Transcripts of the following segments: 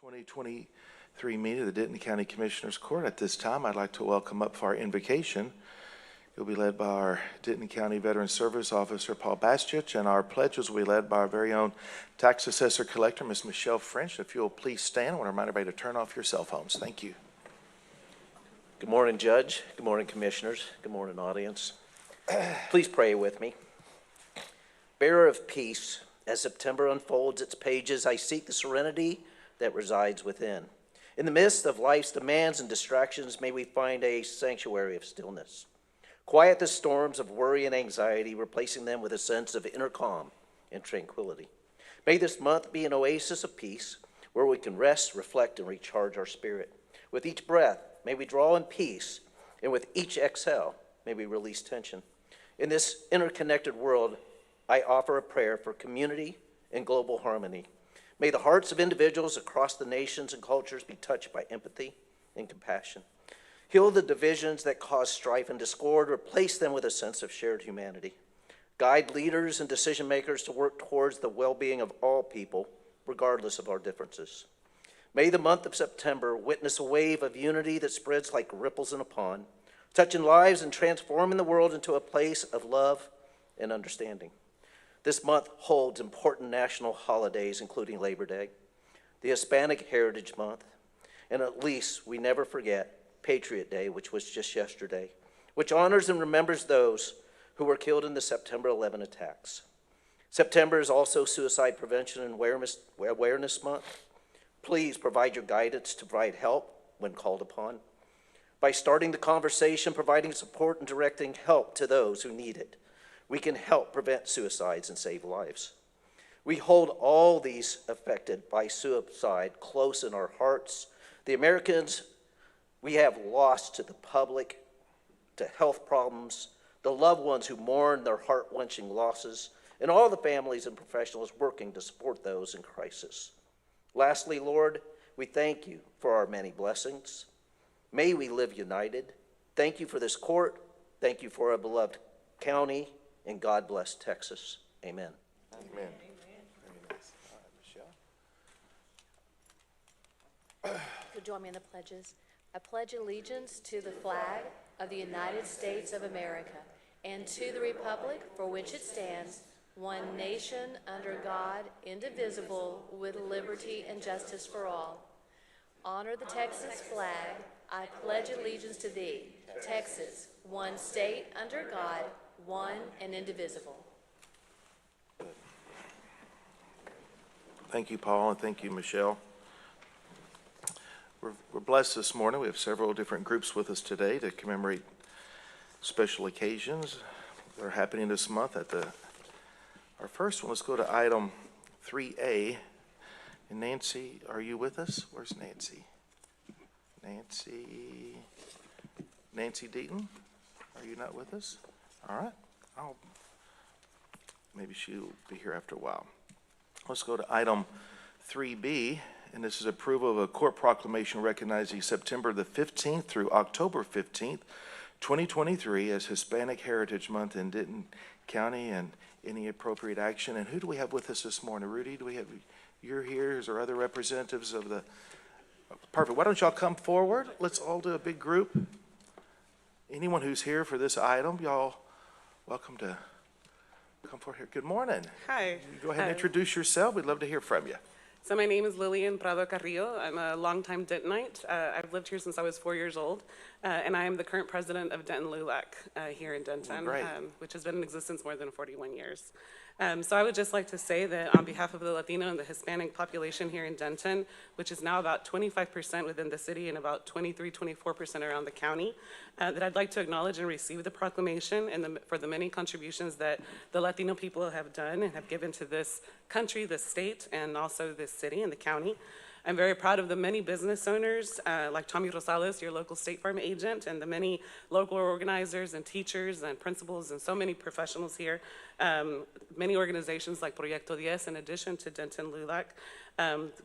2023 meeting of the Denton County Commissioners Court. At this time, I'd like to welcome up for our invocation. You'll be led by our Denton County Veteran Service Officer, Paul Bastich, and our pledges will be led by our very own Tax Assessor Collector, Ms. Michelle French. If you'll please stand, I want to remind everybody to turn off your cell phones. Thank you. Good morning, Judge. Good morning, Commissioners. Good morning, audience. Please pray with me. Bearer of peace, as September unfolds its pages, I seek the serenity that resides within. In the midst of life's demands and distractions, may we find a sanctuary of stillness. Quiet the storms of worry and anxiety, replacing them with a sense of inner calm and tranquility. May this month be an oasis of peace where we can rest, reflect, and recharge our spirit. With each breath, may we draw in peace, and with each exhale, may we release tension. In this interconnected world, I offer a prayer for community and global harmony. May the hearts of individuals across the nations and cultures be touched by empathy and compassion. Heal the divisions that cause strife and discord, replace them with a sense of shared humanity. Guide leaders and decision makers to work towards the well-being of all people, regardless of our differences. May the month of September witness a wave of unity that spreads like ripples in a pond, touching lives and transforming the world into a place of love and understanding. This month holds important national holidays, including Labor Day, the Hispanic Heritage Month, and at least we never forget Patriot Day, which was just yesterday, which honors and remembers those who were killed in the September 11 attacks. September is also Suicide Prevention and Awareness Month. Please provide your guidance to provide help when called upon. By starting the conversation, providing support, and directing help to those who need it, we can help prevent suicides and save lives. We hold all these affected by suicide close in our hearts. The Americans we have lost to the public, to health problems, the loved ones who mourn their heart-wrenching losses, and all the families and professionals working to support those in crisis. Lastly, Lord, we thank you for our many blessings. May we live united. Thank you for this court. Thank you for our beloved county. And God bless Texas. Amen. Amen. Very nice. All right, Michelle. You'll join me in the pledges. I pledge allegiance to the flag of the United States of America and to the republic for which it stands, one nation under God, indivisible, with liberty and justice for all. Honor the Texas flag. I pledge allegiance to thee, Texas, one state under God, one and indivisible. Thank you, Paul, and thank you, Michelle. We're blessed this morning. We have several different groups with us today to commemorate special occasions that are happening this month. Our first one, let's go to item 3A. And Nancy, are you with us? Where's Nancy? Nancy Deaton, are you not with us? All right, maybe she'll be here after a while. Let's go to item 3B, and this is approval of a court proclamation recognizing September the 15th through October 15th, 2023 as Hispanic Heritage Month in Denton County and any appropriate action. And who do we have with us this morning? Rudy, you're here? Is there other representatives of the, perfect. Why don't y'all come forward? Let's all do a big group. Anyone who's here for this item, y'all welcome to come forward here. Good morning. Hi. You go ahead and introduce yourself. We'd love to hear from you. So my name is Lillian Prado Carrillo. I'm a longtime Dentonite. I've lived here since I was 4 years old, and I am the current president of Denton LULAC here in Denton, which has been in existence more than 41 years. So I would just like to say that on behalf of the Latino and the Hispanic population here in Denton, which is now about 25% within the city and about 24% around the county, that I'd like to acknowledge and receive the proclamation and for the many contributions that the Latino people have done and have given to this country, this state, and also this city and the county. I'm very proud of the many business owners like Tommy Rosales, your local State Farm agent, and the many local organizers and teachers and principals and so many professionals here. Many organizations like Proyecto 10, in addition to Denton LULAC,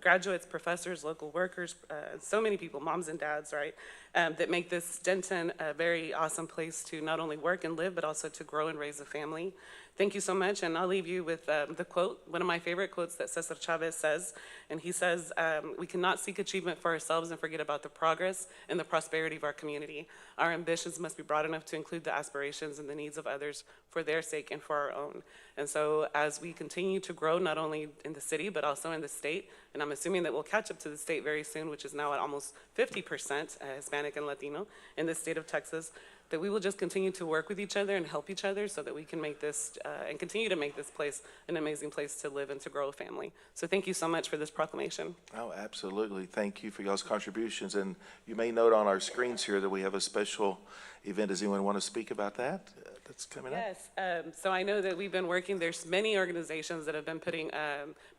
graduates, professors, local workers, so many people, moms and dads, right, that make this Denton a very awesome place to not only work and live, but also to grow and raise a family. thank you so much, and I'll leave you with the quote, one of my favorite quotes that Cesar Chavez says, and he says, we cannot seek achievement for ourselves and forget about the progress and the prosperity of our community. Our ambitions must be broad enough to include the aspirations and the needs of others for their sake and for our own. And so as we continue to grow, not only in the city, but also in the state, and I'm assuming that we'll catch up to the state very soon, which is now at almost 50% Hispanic and Latino in the state of Texas, that we will just continue to work with each other and help each other so that we can make this, and continue to make this place an amazing place to live and to grow a family. So thank you so much for this proclamation. Oh, absolutely. Thank you for y'all's contributions. And you may note on our screens here that we have a special event. Does anyone want to speak about that? That's coming up? Yes, so I know that we've been working, there's many organizations that have been putting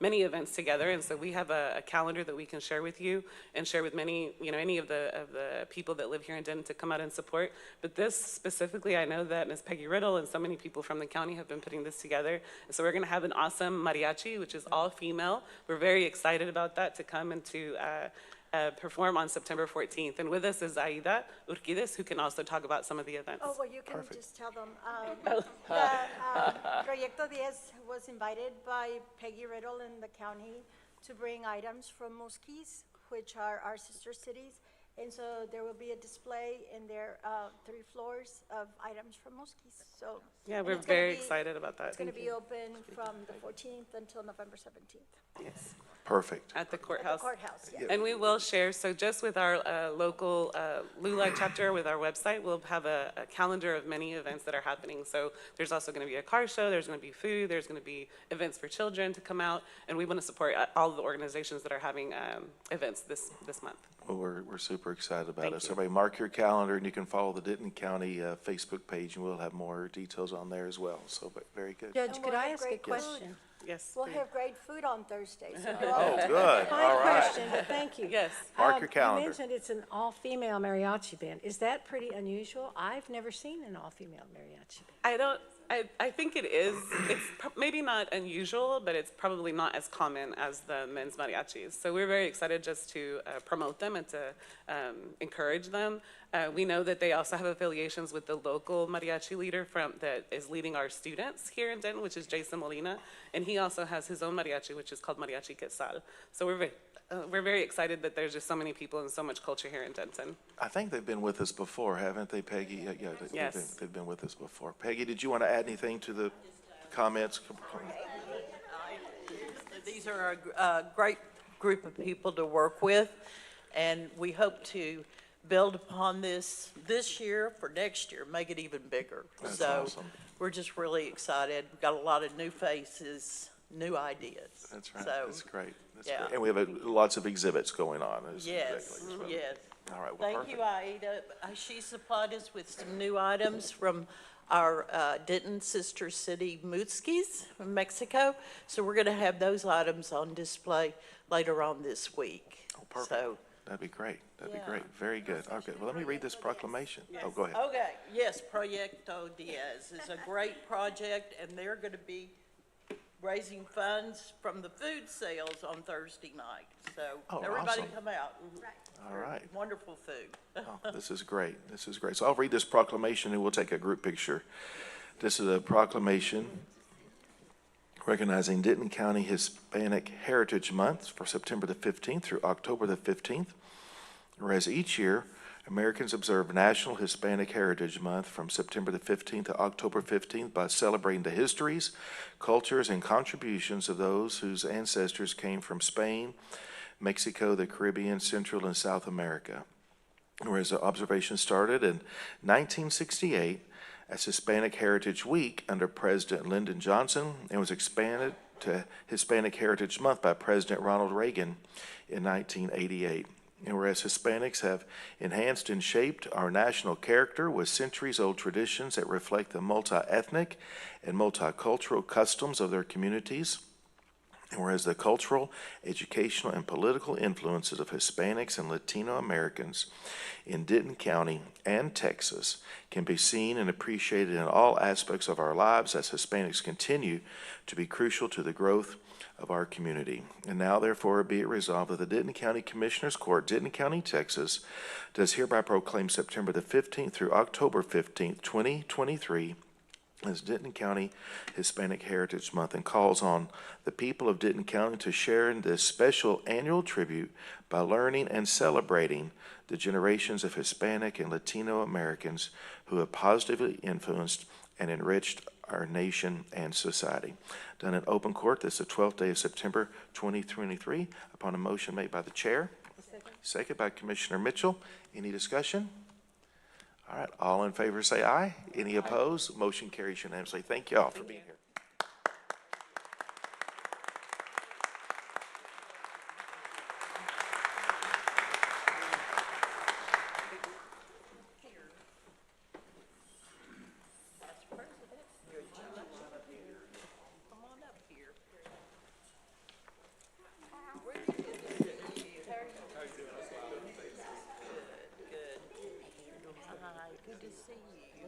many events together, and so we have a calendar that we can share with you and share with many, any of the people that live here in Denton to come out and support. But this specifically, I know that Ms. Peggy Riddle and so many people from the county have been putting this together. And so we're gonna have an awesome mariachi, which is all female. We're very excited about that, to come and to perform on September 14th. And with us is Aida Urquides, who can also talk about some of the events. Oh, well, you can just tell them. Oh. Proyecto 10 was invited by Peggy Riddle in the county to bring items from Musquis, which are our sister cities. And so there will be a display in their 3 floors of items from Musquis. So Yeah, and we're it's gonna very be- excited about that. It's going to Thank be you. open from the 14th until November 17th Yes, Perfect. at the at the courthouse. courthouse. Yeah. And we will share, so just with our local LULAC chapter, with our website, we'll have a calendar of many events that are happening. So there's also going to be a car show, there's going to be food, there's going to be events for children to come out, and we want to support all the organizations that are having events this month. Well, we're super excited about Thank it. So you. everybody mark your calendar, and you can follow the Denton County Facebook page, and we'll have more details on there as well. So, but very good. Judge, And could we'll I have ask a great food. question? Yes. We'll please. have great food on Thursday. So Oh, good. My All right. question, but thank you. Yes. Mark your calendar. You mentioned it's an all-female mariachi band. Is that pretty unusual? I've never seen an all-female mariachi band. I think it is. It's maybe not unusual, but it's probably not as common as the men's mariachis. So we're very excited just to promote them and to encourage them. We know that they also have affiliations with the local mariachi leader that is leading our students here in Denton, which is Jason Molina, and he also has his own mariachi, which is called Mariachi Quetzal. So we're very excited that there's just so many people and so much culture here in Denton. I think they've been with us before, haven't they, Peggy? Yeah, Yes. they've been with us before. Peggy, did you want to add anything to the comments? These are a great group of people to work with, and we hope to build upon this year for next year, make it even bigger. That's So awesome. we're just really excited. We've got a lot of new faces, new ideas. That's right. So, That's great. That's yeah. great. And we have lots of exhibits going on. Is yes, exactly what- yes. All right, well, Thank you, perfect. Aida. She supplied us with some new items from our Denton sister city, Musquis, from Mexico. So we're going to have those items on display later on this week. Oh, perfect. So, That'd be great. That'd be Yeah. great. Very good. Okay, well, let me read this proclamation. Oh, go ahead. okay, yes, Proyecto 10 is a great project, and they're going to be raising funds from the food sales on Thursday night. So Oh, everybody awesome. come out. All right. Wonderful food. Oh, this is great. This is great. So I'll read this proclamation and we'll take a group picture. This is a proclamation recognizing Denton County Hispanic Heritage Month for September the 15th through October the 15th. Whereas each year, Americans observe National Hispanic Heritage Month from September the 15th to October 15th by celebrating the histories, cultures, and contributions of those whose ancestors came from Spain, Mexico, the Caribbean, Central, and South America. Whereas the observation started in 1968 as Hispanic Heritage Week under President Lyndon Johnson and was expanded to Hispanic Heritage Month by President Ronald Reagan in 1988. And whereas Hispanics have enhanced and shaped our national character with centuries-old traditions that reflect the multi-ethnic and multicultural customs of their communities, and whereas the cultural, educational, and political influences of Hispanics and Latino Americans in Denton County and Texas can be seen and appreciated in all aspects of our lives as Hispanics continue to be crucial to the growth of our community. And now, therefore, be it resolved that the Denton County Commissioners Court, Denton County, Texas, does hereby proclaim September the 15th through October 15th, 2023, as Denton County Hispanic Heritage Month and calls on the people of Denton County to share in this special annual tribute by learning and celebrating the generations of Hispanic and Latino Americans who have positively influenced and enriched our nation and society. Done in open court, this is the 12th day of September 2023, upon a motion made by the chair. Second by Commissioner Mitchell. Any discussion? All right, all in favor say aye. Any opposed? Motion carries unanimously. Thank you all for being here. Good to see you.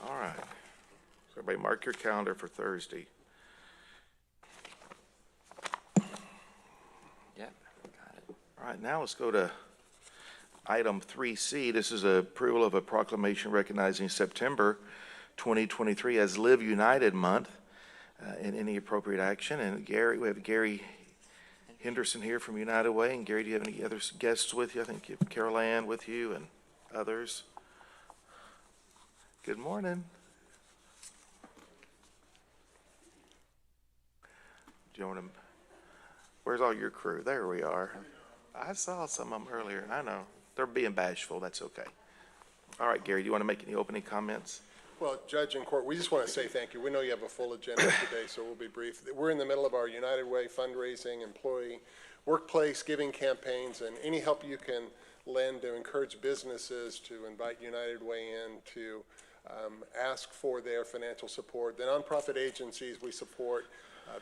All right. So everybody mark your calendar for Thursday. Yep, got it. All right, now let's go to item 3C. This is approval of a proclamation recognizing September 2023 as Live United Month in any appropriate action. And Gary, we have Gary Henderson here from United Way. And Gary, do you have any other guests with you? I think you have Carol Ann with you and others. Good morning. Do you want to, where's all your crew? There we are. I saw some of them earlier. I know. They're being bashful. That's okay. All right, Gary, do you want to make any opening comments? Well, Judge and Court, we just want to say thank you. We know you have a full agenda today, so we'll be brief. We're in the middle of our United Way fundraising, employee, workplace giving campaigns, and any help you can lend to encourage businesses to invite United Way in to ask for their financial support. The nonprofit agencies we support,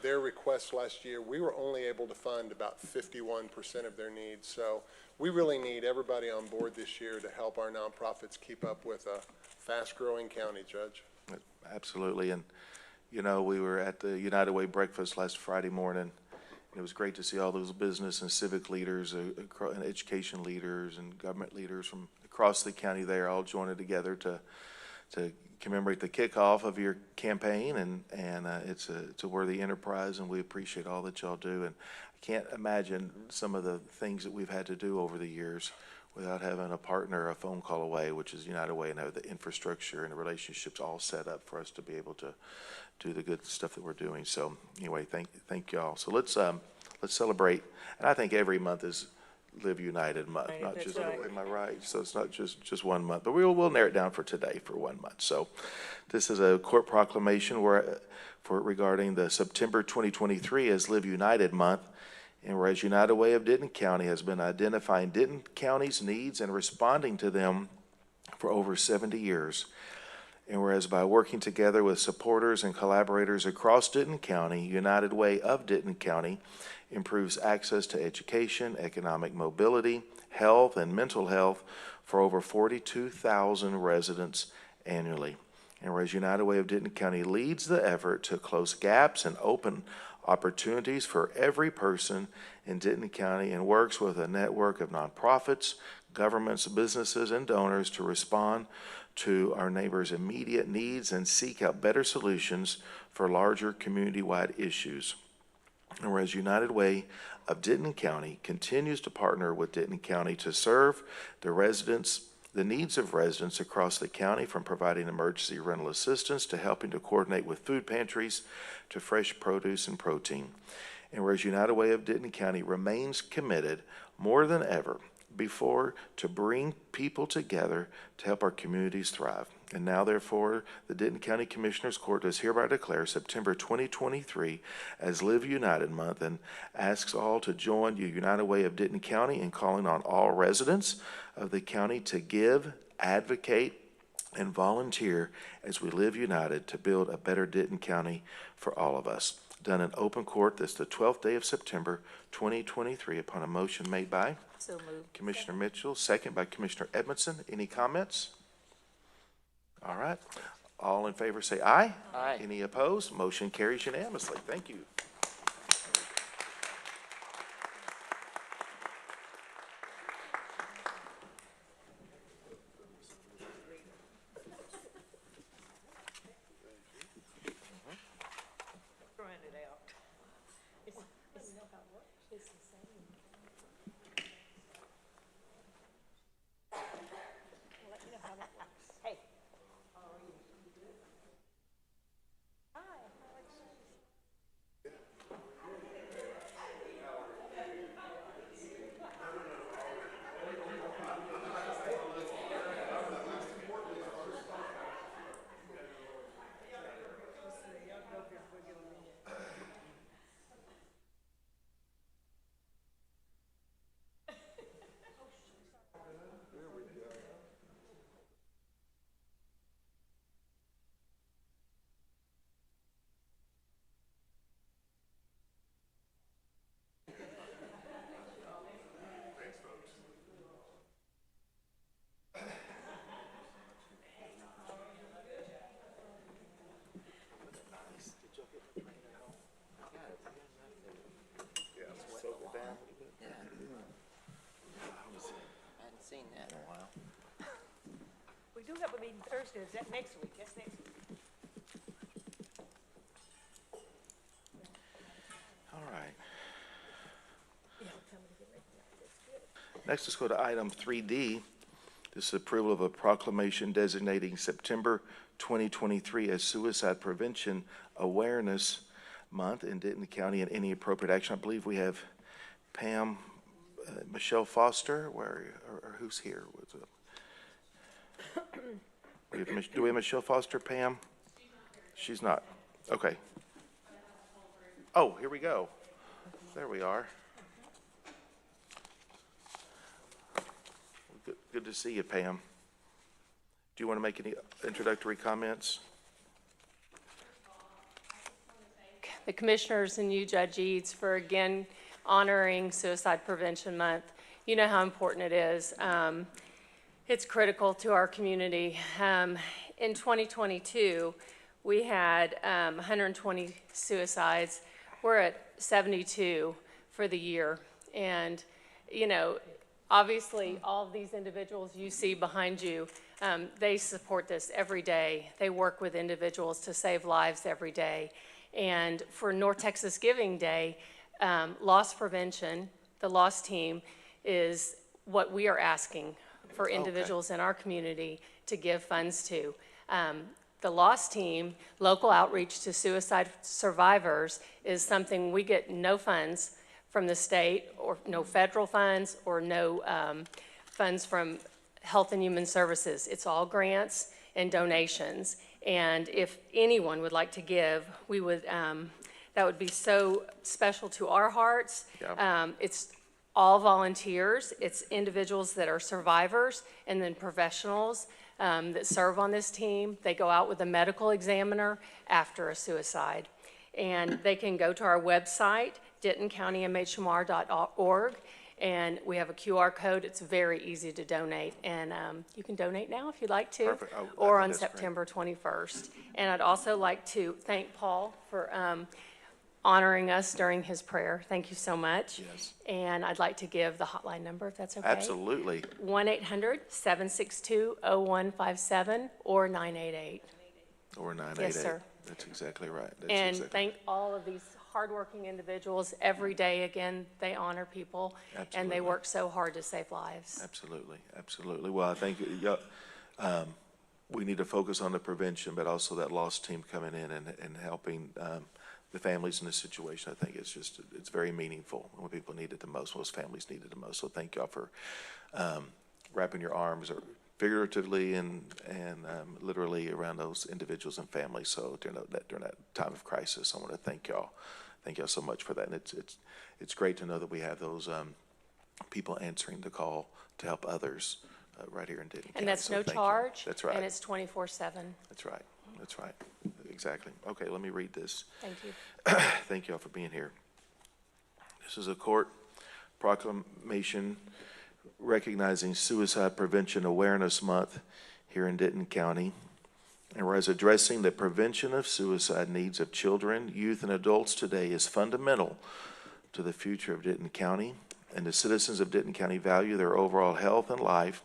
their requests last year, we were only able to fund about 51% of their needs. So we really need everybody on board this year to help our nonprofits keep up with a fast-growing county, Judge. Absolutely. And, you know, we were at the United Way breakfast last Friday morning. It was great to see all those business and civic leaders and education leaders and government leaders from across the county there all joining together to commemorate the kickoff of your campaign, and it's a worthy enterprise, and we appreciate all that y'all do. And I can't imagine some of the things that we've had to do over the years without having a partner a phone call away, which is United Way, and have the infrastructure and the relationships all set up for us to be able to do the good stuff that we're doing. So anyway, thank y'all. So let's celebrate, and I think every month is Live United Month, Right, not that's just, right. am I right? So it's not just 1 month, but we'll narrow it down for today for 1 month. So this is a court proclamation regarding the September 2023 as Live United Month. And whereas United Way of Denton County has been identifying Denton County's needs and responding to them for over 70 years. And whereas by working together with supporters and collaborators across Denton County, United Way of Denton County improves access to education, economic mobility, health, and mental health for over 42,000 residents annually. And whereas United Way of Denton County leads the effort to close gaps and open opportunities for every person in Denton County and works with a network of nonprofits, governments, businesses, and donors to respond to our neighbors' immediate needs and seek out better solutions for larger community-wide issues. And whereas United Way of Denton County continues to partner with Denton County to serve the residents, the needs of residents across the county, from providing emergency rental assistance to helping to coordinate with food pantries to fresh produce and protein. And whereas United Way of Denton County remains committed more than ever before to bring people together to help our communities thrive. And now, therefore, the Denton County Commissioners Court does hereby declare September 2023 as Live United Month and asks all to join the United Way of Denton County in calling on all residents of the county to give, advocate, and volunteer as we live united to build a better Denton County for all of us. Done in open court this the 12th day of September 2023 upon a motion made by So moved. Commissioner Mitchell, second by Commissioner Edmondson. Any comments? All right. All in favor say aye. Aye. Any opposed? Motion carries unanimously. Thank you. Seen that in a while. We do have a meeting Thursday. Is that next week? That's next week. All right. Next, let's go to item 3D. This is approval of a proclamation designating September 2023 as Suicide Prevention Awareness Month in Denton County, and any appropriate action. I believe we have Pam, Michelle Foster, or who's here? Do we have Michelle Foster, Pam? She's not. Okay. Oh, here we go. There we are. Good to see you, Pam. Do you want to make any introductory comments? The commissioners and you, Judge Eads, for again honoring Suicide Prevention Month. You know how important it is. It's critical to our community. In 2022, we had 120 suicides. We're at 72 for the year. And, you know, obviously, all of these individuals you see behind you, they support this every day. They work with individuals to save lives every day. And for North Texas Giving Day, loss prevention, the loss team, is what we are asking for individuals in our community to give funds to. The loss team, local outreach to suicide survivors, is something we get no funds from the state, or no federal funds, or no funds from Health and Human Services. It's all grants and donations. And if anyone would like to give, we would, that would be so special to our hearts. Yeah. It's all volunteers. It's individuals that are survivors, and then professionals that serve on this team. They go out with a medical examiner after a suicide. And they can go to our website, DentonCountyMHMR.org, and we have a QR code. It's very easy to donate, and you can donate now if you'd like to. Perfect. Oh, or on that's great. September 21st. And I'd also like to thank Paul for honoring us during his prayer. Thank you so much. Yes. And I'd like to give the hotline number, if that's okay. Absolutely. 1-800-762-0157 or 988. Or 988. Yes, sir. That's exactly right. That's And exactly thank all of these hardworking individuals. Every day, again, they honor people, and Absolutely. they work so hard to save lives. Absolutely, absolutely. Well, I think we need to focus on the prevention, but also that loss team coming in and helping the families in this situation. I think it's very meaningful when people need it the most, those families need it the most. So thank y'all for wrapping your arms, or figuratively and literally, around those individuals and families. So during that time of crisis, I want to thank y'all. Thank y'all so much for that. And it's great to know that we have those people answering the call to help others right here in Denton County. And that's So no thank you. charge. That's right. And it's 24/7. That's right. That's right. Exactly. Okay, let me read this. Thank you. Thank you all for being here. This is a court proclamation recognizing Suicide Prevention Awareness Month here in Denton County. And whereas addressing the prevention of suicide needs of children, youth, and adults today is fundamental to the future of Denton County, and the citizens of Denton County value their overall health and life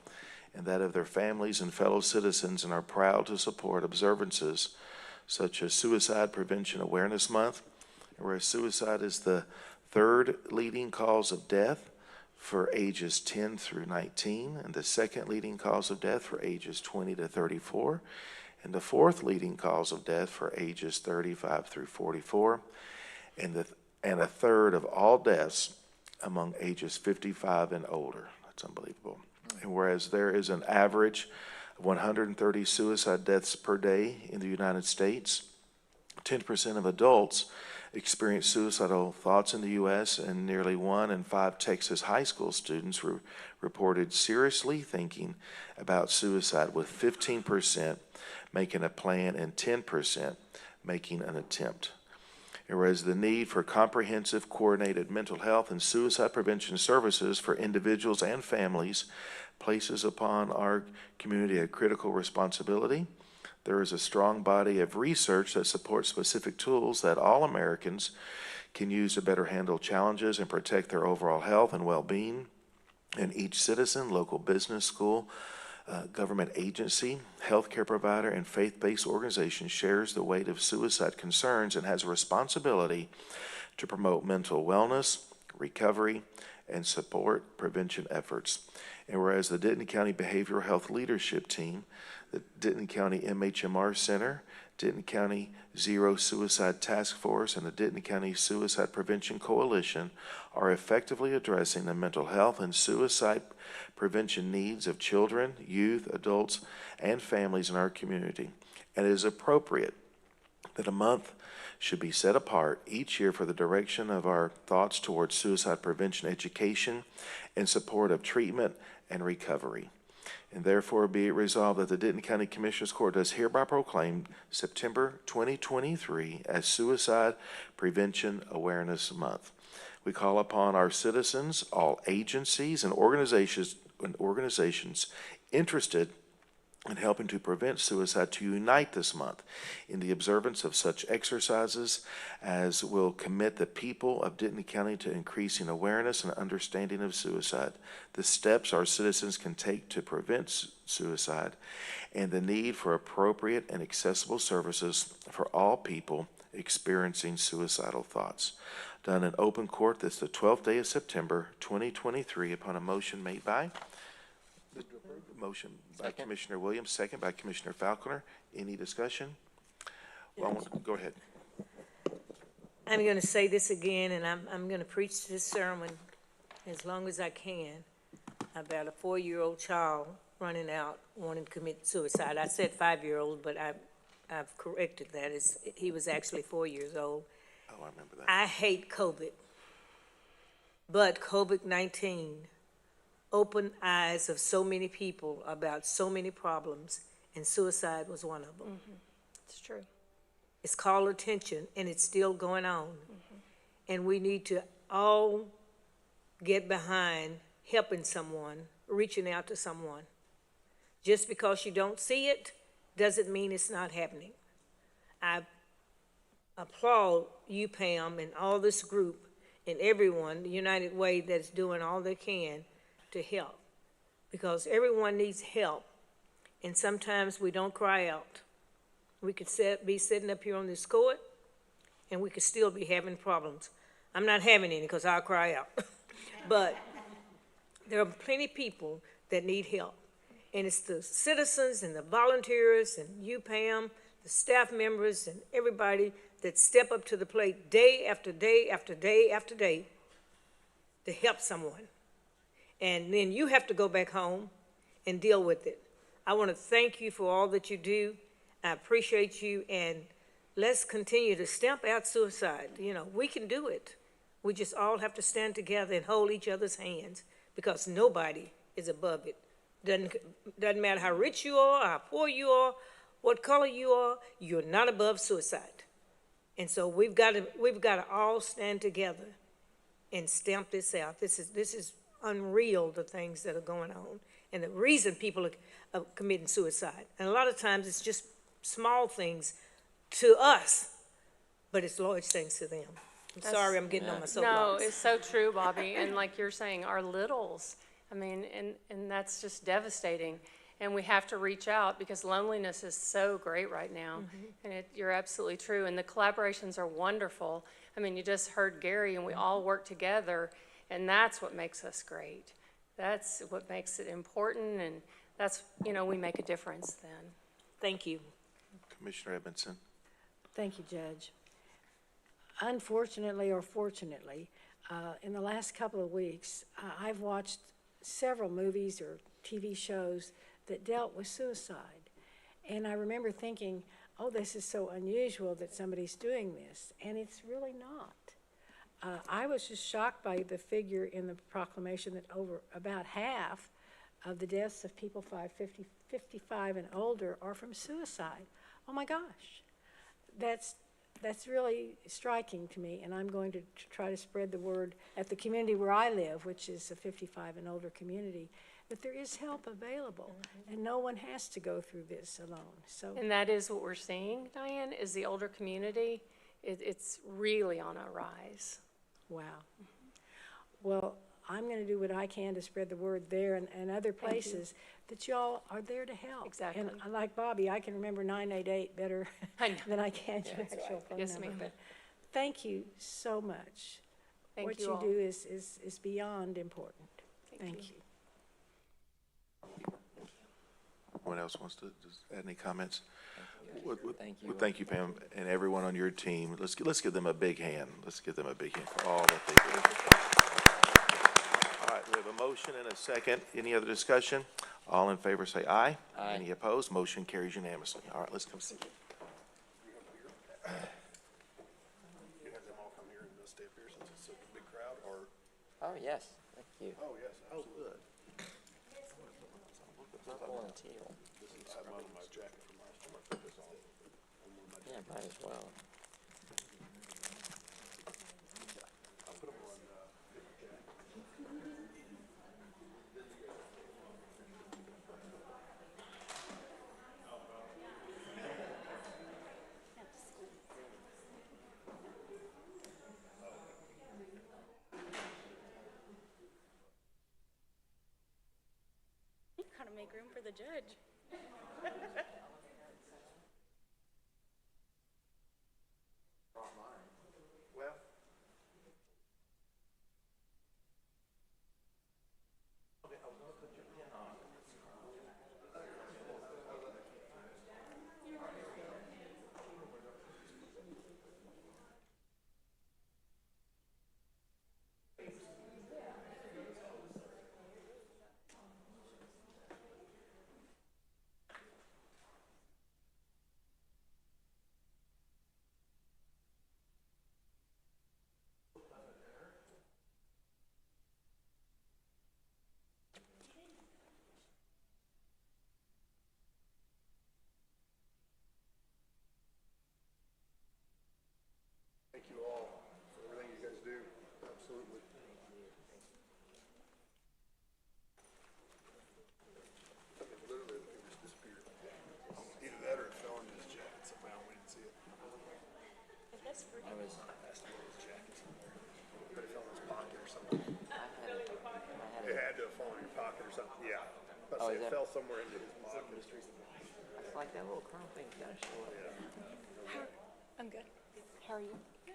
and that of their families and fellow citizens, and are proud to support observances such as Suicide Prevention Awareness Month, where suicide is the third leading cause of death for ages 10 through 19, and the second leading cause of death for ages 20 to 34, and the fourth leading cause of death for ages 35 through 44, and a third of all deaths among ages 55 and older. That's unbelievable. And whereas there is an average of 130 suicide deaths per day in the United States, 10% of adults experience suicidal thoughts in the U.S., and nearly 1 in 5 Texas high school students reported seriously thinking about suicide, with 15% making a plan and 10% making an attempt. And whereas the need for comprehensive, coordinated mental health and suicide prevention services for individuals and families places upon our community a critical responsibility, there is a strong body of research that supports specific tools that all Americans can use to better handle challenges and protect their overall health and well-being. And each citizen, local business, school, government agency, healthcare provider, and faith-based organization shares the weight of suicide concerns and has a responsibility to promote mental wellness, recovery, and support prevention efforts. And whereas the Denton County Behavioral Health Leadership Team, the Denton County MHMR Center, Denton County Zero Suicide Task Force, and the Denton County Suicide Prevention Coalition are effectively addressing the mental health and suicide prevention needs of children, youth, adults, and families in our community. And it is appropriate that a month should be set apart each year for the direction of our thoughts towards suicide prevention education and support of treatment and recovery. And therefore be it resolved that the Denton County Commissioners Court does hereby proclaim September 2023 as Suicide Prevention Awareness Month. We call upon our citizens, all agencies and organizations interested in helping to prevent suicide to unite this month in the observance of such exercises as will commit the people of Denton County to increasing awareness and understanding of suicide, the steps our citizens can take to prevent suicide, and the need for appropriate and accessible services for all people experiencing suicidal thoughts. Done in open court this the 12th day of September 2023 upon a motion made by Commissioner Williams, second by Commissioner Falconer. Any discussion? Well, go ahead. I'm going to say this again, and I'm going to preach this sermon as long as I can about a 4-year-old child running out wanting to commit suicide. I said 5-year-old, but I've corrected that. He was actually 4 years old. Oh, I remember that. I hate COVID, but COVID-19 opened eyes of so many people about so many problems, and suicide was one of them. Mm-hmm. It's true. It's called attention, and it's still going on. Mm-hmm. And we need to all get behind helping someone, reaching out to someone. Just because you don't see it doesn't mean it's not happening. I applaud you, Pam, and all this group and everyone, the United Way, that's doing all they can to help, because everyone needs help, and sometimes we don't cry out. We could be sitting up here on this court, and we could still be having problems. I'm not having any because I'll cry out. But there are plenty of people that need help. And it's the citizens and the volunteers and you, Pam, the staff members and everybody that step up to the plate day after day after day after day to help someone. And then you have to go back home and deal with it. I want to thank you for all that you do. I appreciate you, and let's continue to stamp out suicide. You know, we can do it. We just all have to stand together and hold each other's hands because nobody is above it. Doesn't matter how rich you are, how poor you are, what color you are, you're not above suicide. And so we've got to all stand together and stamp this out. This is unreal, the things that are going on and the reason people are committing suicide. And a lot of times it's just small things to us, but it's large things to them. I'm sorry I'm getting on my soapbox. No, it's so true, Bobby. And like you're saying, our littles, I mean, and that's just devastating. And we have to reach out because loneliness is so great right now. And you're absolutely true. And the collaborations are wonderful. I mean, you just heard Gary, and we all work together, and that's what makes us great. That's what makes it important, and that's, you know, we make a difference then. Thank you. Commissioner Edmondson. Thank you, Judge. Unfortunately or fortunately, in the last couple of weeks, I've watched several movies or TV shows that dealt with suicide. And I remember thinking, oh, this is so unusual that somebody's doing this, and it's really not. I was just shocked by the figure in the proclamation that about half of the deaths of people 55 and older are from suicide. Oh my gosh, that's really striking to me, and I'm going to try to spread the word at the community where I live, which is a 55 and older community, that there is help available, and no one has to go through this alone. So, And that is what we're seeing, Diane, is the older community, it's really on a rise. wow. Well, I'm going to do what I can to spread the word there and other places that y'all are there to help. Exactly. And like Bobby, I can remember 988 better I know. than I can your actual phone Yes, number. ma'am. But thank you so much. Thank What you you all. do is beyond important. Thank you. Anyone else wants to just add any comments? Thank you. Well, thank you, Pam, and everyone on your team. Let's give them a big hand. Let's give them a big hand for all that they do. All right, we have a motion and a second. Any other discussion? All in favor say aye. Aye. Any opposed? Motion carries unanimously. All right, let's come see. You have them all come here and they'll stay up here since it's such a big crowd, or? Oh, yes, thank you. Oh, yes. Oh, good. Purple and teal. I have mine on my jacket from last time I put this on. Yeah, might as well. I'll put them on, Gotta make room for the judge. Well. Okay, I was gonna put your pin on. thank you all for everything you guys do. Absolutely. Literally, it just disappeared. Either that or it fell into his jacket somehow. We didn't see it. That's pretty. I was, His jacket somewhere. But it fell in his pocket or something. I It had to have fallen in your pocket or something. Yeah. But Oh, say is it that- fell somewhere into his pocket. feel like that little curl thing's gotta show up. I'm good. How are you? So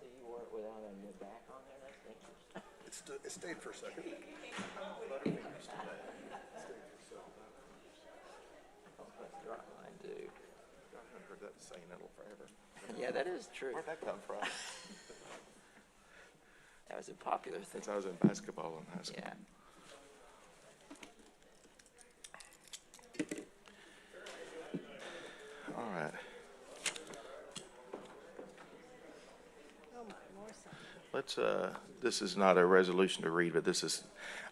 you wore it without your back on there? That's interesting. It stayed for a second. Mine do. I haven't heard that saying in forever. Yeah, that is true. Where'd that come from? That was a popular thing. Since I was in basketball in high school. Yeah. All right. Let's, this is not a resolution to read, but this is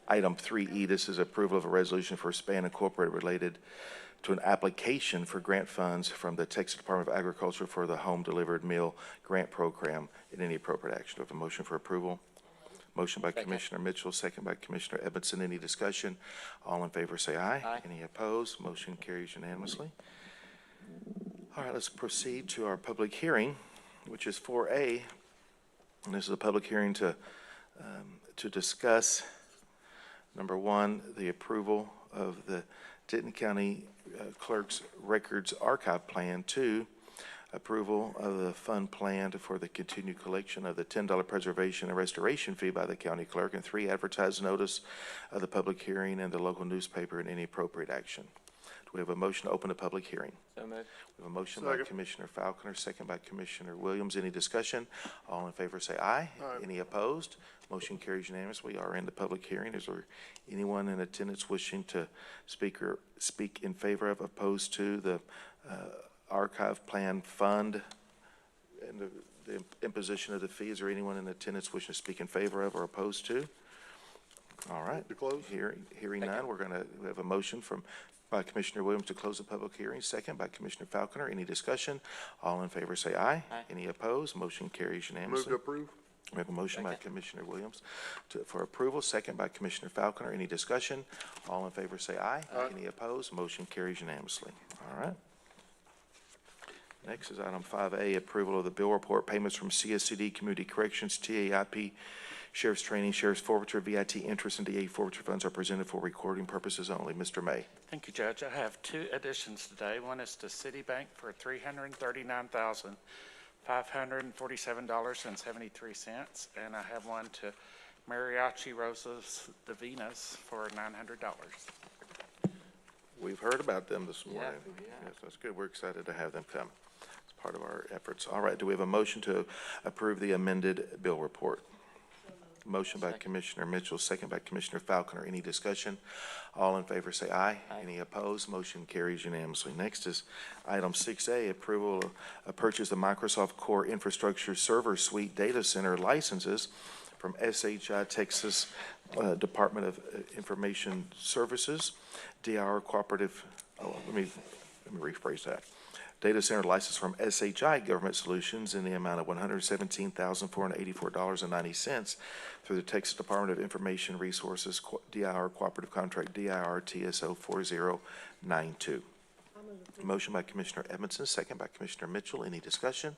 item 3E. This is approval of a resolution for Span Incorporated related to an application for grant funds from the Texas Department of Agriculture for the Home Delivered Meal Grant Program in any appropriate action. Do I have a motion for approval? Motion by Second. Commissioner Mitchell, second by Commissioner Edmondson. Any discussion? All in favor say aye. Aye. Any opposed? Motion carries unanimously. All right, let's proceed to our public hearing, which is 4A. And this is a public hearing to discuss, number one, the approval of the Denton County Clerk's Records Archive Plan. 2, approval of the fund plan for the continued collection of the $10 preservation and restoration fee by the county clerk. And 3, advertise notice of the public hearing in the local newspaper and any appropriate action. Do we have a motion to open the public hearing? So moved. We have a motion by Commissioner Falconer, second by Commissioner Williams. Any discussion? All in favor say aye. Aye. Any opposed? Motion carries unanimously. We are in the public hearing. Is there anyone in attendance wishing to speak in favor of, opposed to the archive plan fund and the imposition of the fee? Is there anyone in attendance wishing to speak in favor of or opposed to? All right. To close? Hearing none, we have a motion by Commissioner Williams to close the public hearing, second by Commissioner Falconer. Any discussion? All in favor say aye. Aye. Any opposed? Motion carries Move unanimously. to approve? We have a motion by Second. Commissioner Williams for approval, second by Commissioner Falconer. Any discussion? All in favor say aye. Aye. Any opposed? Motion carries unanimously. All right. Next is item 5A, approval of the bill report payments from CSCD, Community Corrections, TAIP, Sheriff's Training, Sheriff's Forfeiture, VIT interest, and DA forfeiture funds are presented for recording purposes only. Mr. May. Thank you, Judge. I have 2 additions today. One is to Citibank for $339,547.73, and I have one to Mariachi Rosas Divinas for $900. We've heard about them this morning. Yeah. Yes, that's good. We're excited to have them come. It's part of our efforts. All right, do we have a motion to approve the amended bill report? Motion by Commissioner Mitchell, second by Commissioner Falconer. Any discussion? All in favor say aye. Aye. Any opposed? Motion carries unanimously. Next is item 6A, approval of purchase of Microsoft Core Infrastructure Server Suite Data Center licenses from SHI Texas Department of Information Services, DIR Cooperative, let me rephrase that. Data center license from SHI Government Solutions in the amount of $117,484.90 through the Texas Department of Information Resources, DIR Cooperative Contract, DIR TSO 4092. Motion by Commissioner Edmondson, second by Commissioner Mitchell. Any discussion?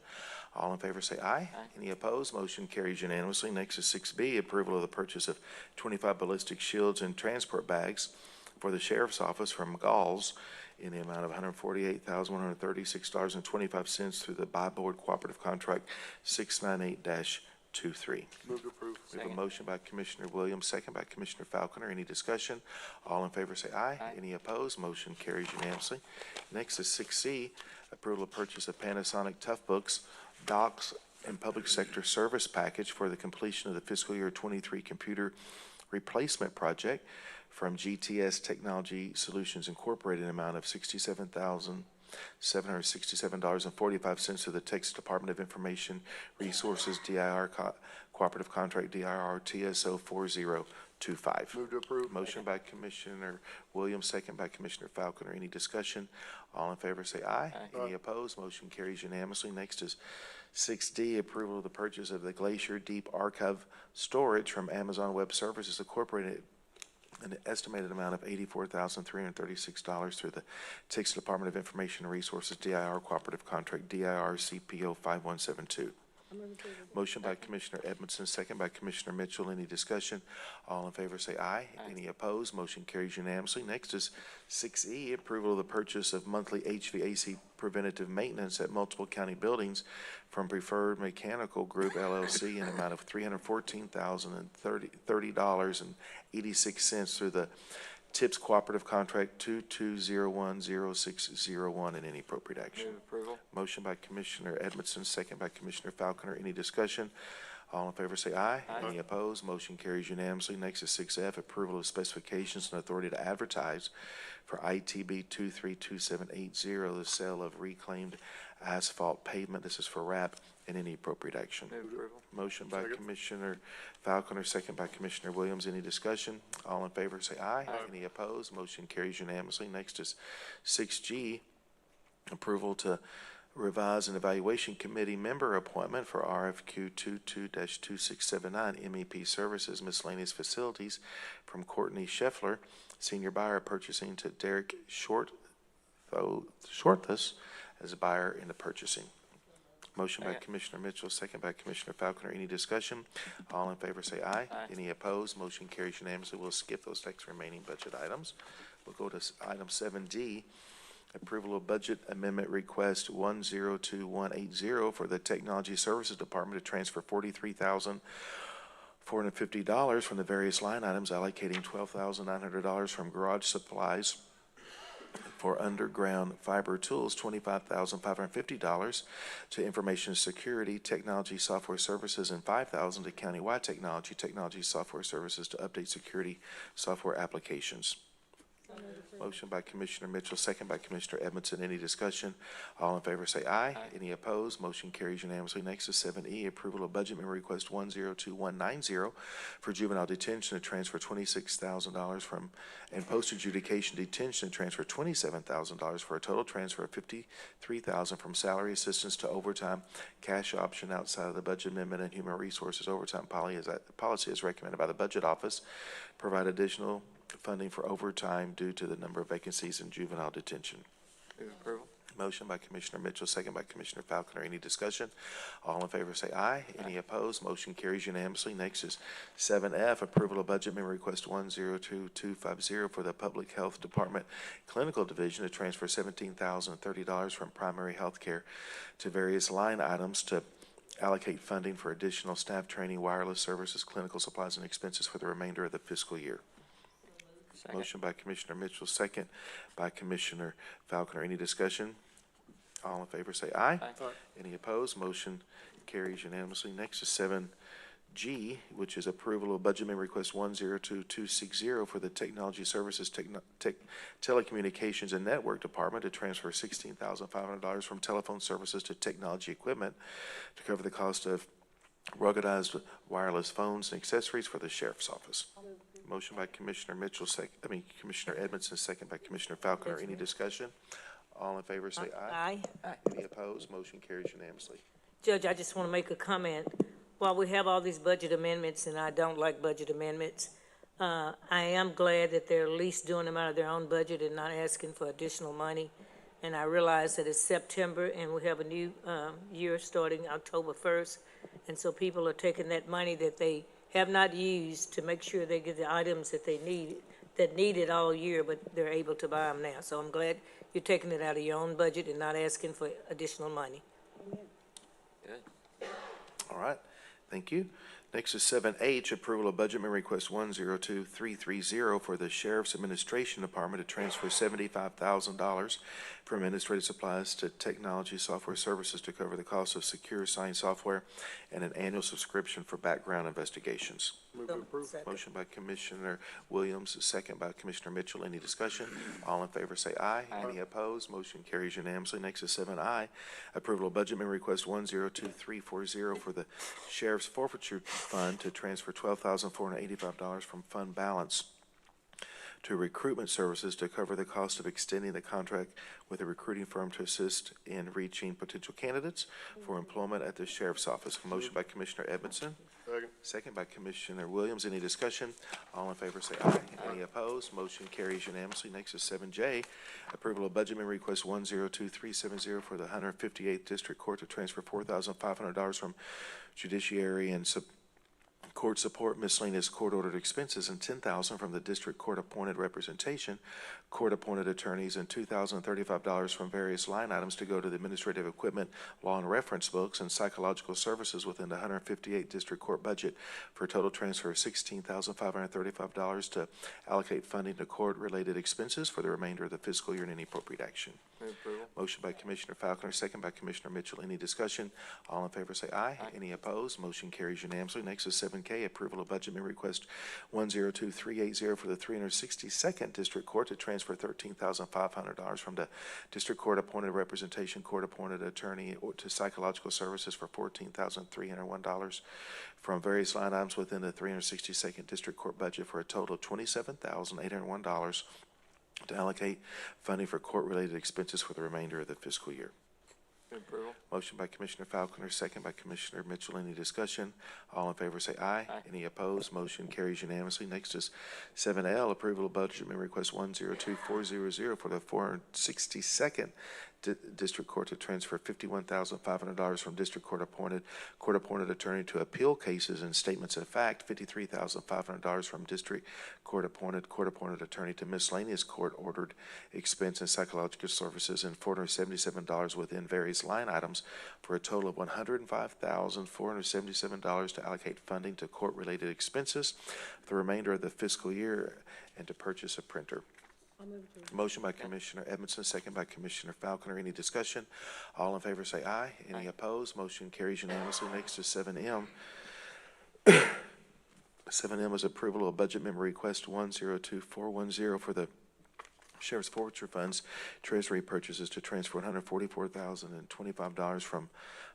All in favor say aye. Aye. Any opposed? Motion carries unanimously. Next is 6B, approval of the purchase of 25 ballistic shields and transport bags for the Sheriff's Office from Galls in the amount of $148,136.25 through the Buy Board Cooperative Contract 698-23. Move to approve. We have a Second. motion by Commissioner Williams, second by Commissioner Falconer. Any discussion? All in favor say aye. Aye. Any opposed? Motion carries unanimously. Next is 6C, approval of purchase of Panasonic Toughbooks, Docs, and Public Sector Service Package for the completion of the fiscal year 23 computer replacement project from GTS Technology Solutions Incorporated in an amount of $67,767.45 to the Texas Department of Information Resources, DIR Cooperative Contract, DIR TSO 4025. Move to approve. Motion by Commissioner Williams, second by Commissioner Falconer. Any discussion? All in favor say aye. Aye. Any opposed? Motion carries unanimously. Next is 6D, approval of the purchase of the Glacier Deep Archive Storage from Amazon Web Services Incorporated, an estimated amount of $84,336 through the Texas Department of Information and Resources, DIR Cooperative Contract, DIR CPO 5172. Motion by Commissioner Edmondson, second by Commissioner Mitchell. Any discussion? All in favor say aye. Any opposed? Motion carries unanimously. Next is 6E, approval of the purchase of monthly HVAC preventative maintenance at multiple county buildings from Preferred Mechanical Group LLC in an amount of $314,030.86 through the TIPS Cooperative Contract 22010601 and any appropriate action. Move approval. Motion by Commissioner Edmondson, second by Commissioner Falconer. Any discussion? All in favor say aye. Aye. Any opposed? Motion carries unanimously. Next is 6F, approval of specifications and authority to advertise for ITB 232780, the sale of reclaimed asphalt pavement. This is for RAP and any appropriate action. Move approval. Motion by Commissioner Falconer, second by Commissioner Williams. Any discussion? All in favor say aye. Any opposed? Motion carries unanimously. Next is 6G, approval to revise an evaluation committee member appointment for RFQ 22-2679 MEP Services Miscellaneous Facilities from Courtney Scheffler, Senior Buyer Purchasing, to Derek Shorthus as a buyer in the purchasing. Motion by Second. Commissioner Mitchell, second by Commissioner Falconer. Any discussion? All in favor say aye. Aye. Any opposed? Motion carries unanimously. We'll skip those next remaining budget items. We'll go to item 7D, approval of budget amendment request 102180 for the Technology Services Department to transfer $43,450 from the various line items, allocating $12,900 from garage supplies for underground fiber tools, $25,550 to information security, technology software services, and $5,000 to countywide technology software services to update security software applications. Motion by Commissioner Mitchell, second by Commissioner Edmondson. Any discussion? All in favor say aye. Aye. Any opposed? Motion carries unanimously. Next is 7E, approval of budget amendment request 102190 for juvenile detention to transfer $26,000 from, and post-adjudication detention to transfer $27,000 for a total transfer of $53,000 from salary assistance to overtime cash option outside of the budget amendment and human resources overtime policy as recommended by the Budget Office. Provide additional funding for overtime due to the number of vacancies in juvenile detention. Move approval. Motion by Commissioner Mitchell, second by Commissioner Falconer. Any discussion? All in favor say aye. Any opposed? Motion carries unanimously. Next is 7F, approval of budget amendment request 102250 for the Public Health Department Clinical Division to transfer $17,030 from primary health care to various line items to allocate funding for additional staff training, wireless services, clinical supplies, and expenses for the remainder of the fiscal year. Second. Motion by Commissioner Mitchell, second by Commissioner Falconer. Any discussion? All in favor say aye. Aye. Any opposed? Motion carries unanimously. Next is 7G, which is approval of budget amendment request 102260 for the Technology Services Telecommunications and Network Department to transfer $16,500 from telephone services to technology equipment to cover the cost of ruggedized wireless phones and accessories for the Sheriff's Office. Motion by Commissioner Mitchell, Commissioner Edmondson, second by Commissioner Falconer. Any discussion? All in favor say aye. Aye. Any opposed? Motion carries unanimously. Judge, I just want to make a comment. While we have all these budget amendments, and I don't like budget amendments, I am glad that they're at least doing them out of their own budget and not asking for additional money. And I realize that it's September and we have a new year starting October 1st. And so people are taking that money that they have not used to make sure they get the items that they need, that need it all year, but they're able to buy them now. So I'm glad you're taking it out of your own budget and not asking for additional money. Good. All right, thank you. Next is 7H, approval of budget amendment request 102330 for the Sheriff's Administration Department to transfer $75,000 from administrative supplies to technology software services to cover the cost of secure sign software and an annual subscription for background investigations. Move to approve. Second. Motion by Commissioner Williams, second by Commissioner Mitchell. Any discussion? All in favor say aye. Aye. Any opposed? Motion carries unanimously. Next is 7I, approval of budget amendment request 102340 for the Sheriff's Forfeiture Fund to transfer $12,485 from fund balance to recruitment services to cover the cost of extending the contract with a recruiting firm to assist in reaching potential candidates for employment at the Sheriff's Office. Motion by Commissioner Edmondson. Second. Second by Commissioner Williams. Any discussion? All in favor say aye. Any opposed? Motion carries unanimously. Next is 7J, approval of budget amendment request 102370 for the 158th District Court to transfer $4,500 from judiciary and court support, miscellaneous court-ordered expenses, and $10,000 from the district court-appointed representation, court-appointed attorneys, and $2,035 from various line items to go to the administrative equipment, law and reference books, and psychological services within the 158 district court budget for a total transfer of $16,535 to allocate funding to court-related expenses for the remainder of the fiscal year and any appropriate action. Motion by Commissioner Falconer, second by Commissioner Mitchell. Any discussion? All in favor say aye. Any opposed? Motion carries unanimously. Next is 7K, approval of budget amendment request 102380 for the 362nd District Court to transfer $13,500 from the District Court appointed representation, court appointed attorney to psychological services for $14,301 from various line items within the 362nd District Court budget for a total of $27,801 to allocate funding for court-related expenses for the remainder of the fiscal year. Motion by Commissioner Falconer, second by Commissioner Mitchell. Any discussion? All in favor say aye. Any opposed? Motion carries unanimously. Next is 7L, approval of budget amendment request 102400 for the 462nd District Court to transfer $51,500 from District Court appointed attorney to appeal cases and statements of fact, $53,500 from District Court appointed attorney to miscellaneous court ordered expense and psychological services, and $477 within various line items for a total of $105,477 to allocate funding to court related expenses for the remainder of the fiscal year and to purchase a printer. Motion by Commissioner Edmondson, second by Commissioner Falconer. Any discussion? All in favor say aye. Any opposed? Motion carries unanimously. Next is 7M. 7M is approval of budget amendment request 102410 for the Sheriff's Forfeiture Funds Treasury purchases to transfer $144,025 from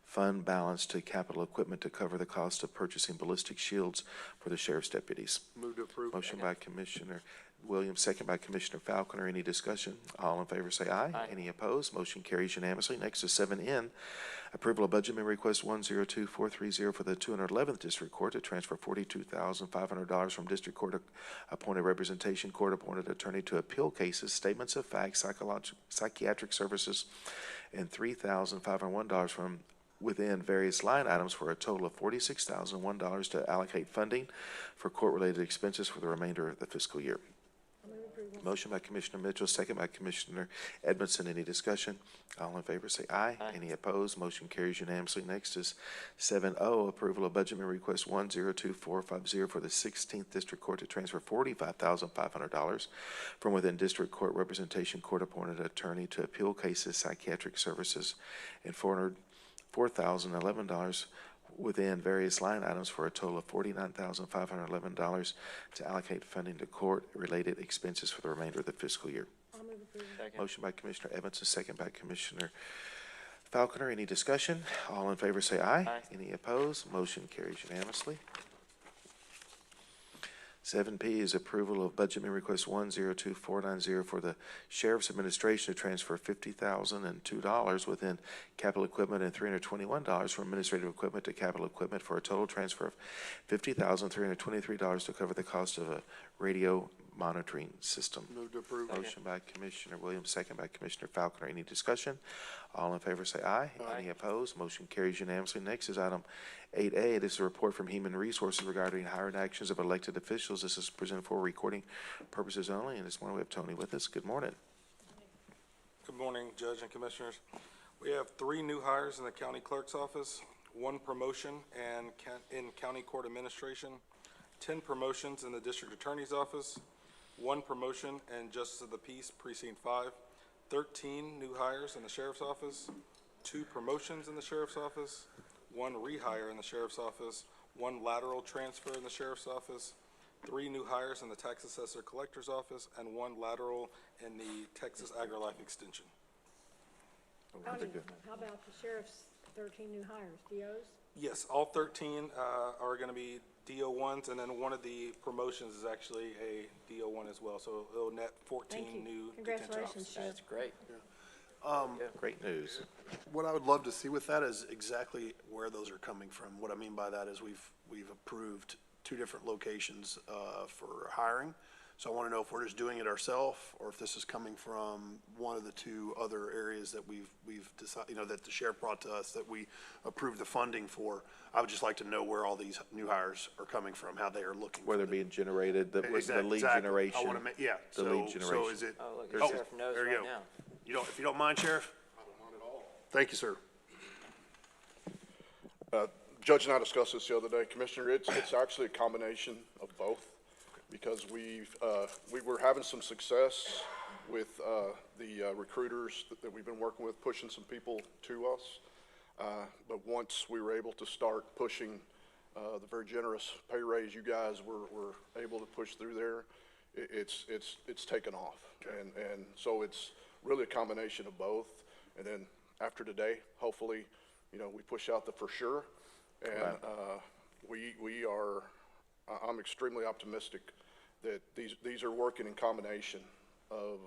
fund balance to capital equipment to cover the cost of purchasing ballistic shields for the sheriff's deputies. Move to approve. Motion by Commissioner Williams, second by Commissioner Falconer. Any discussion? All in favor say aye. Any opposed? Motion carries unanimously. Next is 7N, approval of budget amendment request 102430 for the 211th District Court to transfer $42,500 from District Court appointed representation, court appointed attorney to appeal cases, statements of fact, psychiatric services, and $3,501 from within various line items for a total of $46,001 to allocate funding for court-related expenses for the remainder of the fiscal year. Motion by Commissioner Mitchell, second by Commissioner Edmondson. Any discussion? All in favor say aye. Any opposed? Motion carries unanimously. Next is 7O, approval of budget amendment request 102450 for the 16th District Court to transfer $45,500 from within District Court representation, court-appointed attorney to appeal cases, psychiatric services, and $4,011 within various line items for a total of $49,511 to allocate funding to court-related expenses for the remainder of the fiscal year. Motion by Commissioner Edmondson, second by Commissioner Falconer. Any discussion? All in favor say aye. Any opposed? Motion carries unanimously. 7P is approval of budget amendment request 102490 for the Sheriff's Administration to transfer $50,002 within capital equipment and $321 from administrative equipment to capital equipment for a total transfer of $50,323 to cover the cost of a radio monitoring system. Move to approve. Motion by Commissioner Williams, second by Commissioner Falconer. Any discussion? All in favor say aye. Any opposed? Motion carries unanimously. Next is item 8A. This is a report from Human Resources regarding hiring actions of elected officials. This is presented for recording purposes only. And this morning we have Tony with us. Good morning. Good morning, Judge and Commissioners. We have 3 new hires in the County Clerk's Office, 1 promotion in County Court Administration, 10 promotions in the District Attorney's Office, 1 promotion in Justice of the Peace, Precinct 5, 13 new hires in the Sheriff's Office, 2 promotions in the Sheriff's Office, 1 rehire in the Sheriff's Office, 1 lateral transfer in the Sheriff's Office, 3 new hires in the Tax Assessor Collector's Office, and 1 lateral in the Texas AgriLife Extension. Tony, how about the sheriff's 13 new hires, DOs? Yes, all 13 are going to be DO1s, and then one of the promotions is actually a DO1 as well. So it'll net 14 Thank you. new detention Congratulations, officers. Sheriff. That's great. Great news. What I would love to see with that is exactly where those are coming from. What I mean by that is we've approved 2 different locations for hiring. So I want to know if we're just doing it ourselves or if this is coming from one of the 2 other areas that we've decided, that the sheriff brought to us that we approved the funding for. I would just like to know where all these new hires are coming from, how they are looking. Where they're being generated, the lead Exactly. generation. I want to yeah. The lead generation. So is it? Oh, look, There's- the sheriff knows there you right go. now. If you don't mind, Sheriff? I don't mind at all. Thank you, sir. Judge and I discussed this the other day, Commissioner. It's actually a combination of both, because we were having some success with the recruiters that we've been working with, pushing some people to us. But once we were able to start pushing the very generous pay raise you guys were able to push through there, it's taken off. And so it's really a combination of both. And then after today, hopefully, we push out the for sure. And I'm extremely optimistic that these are working in combination of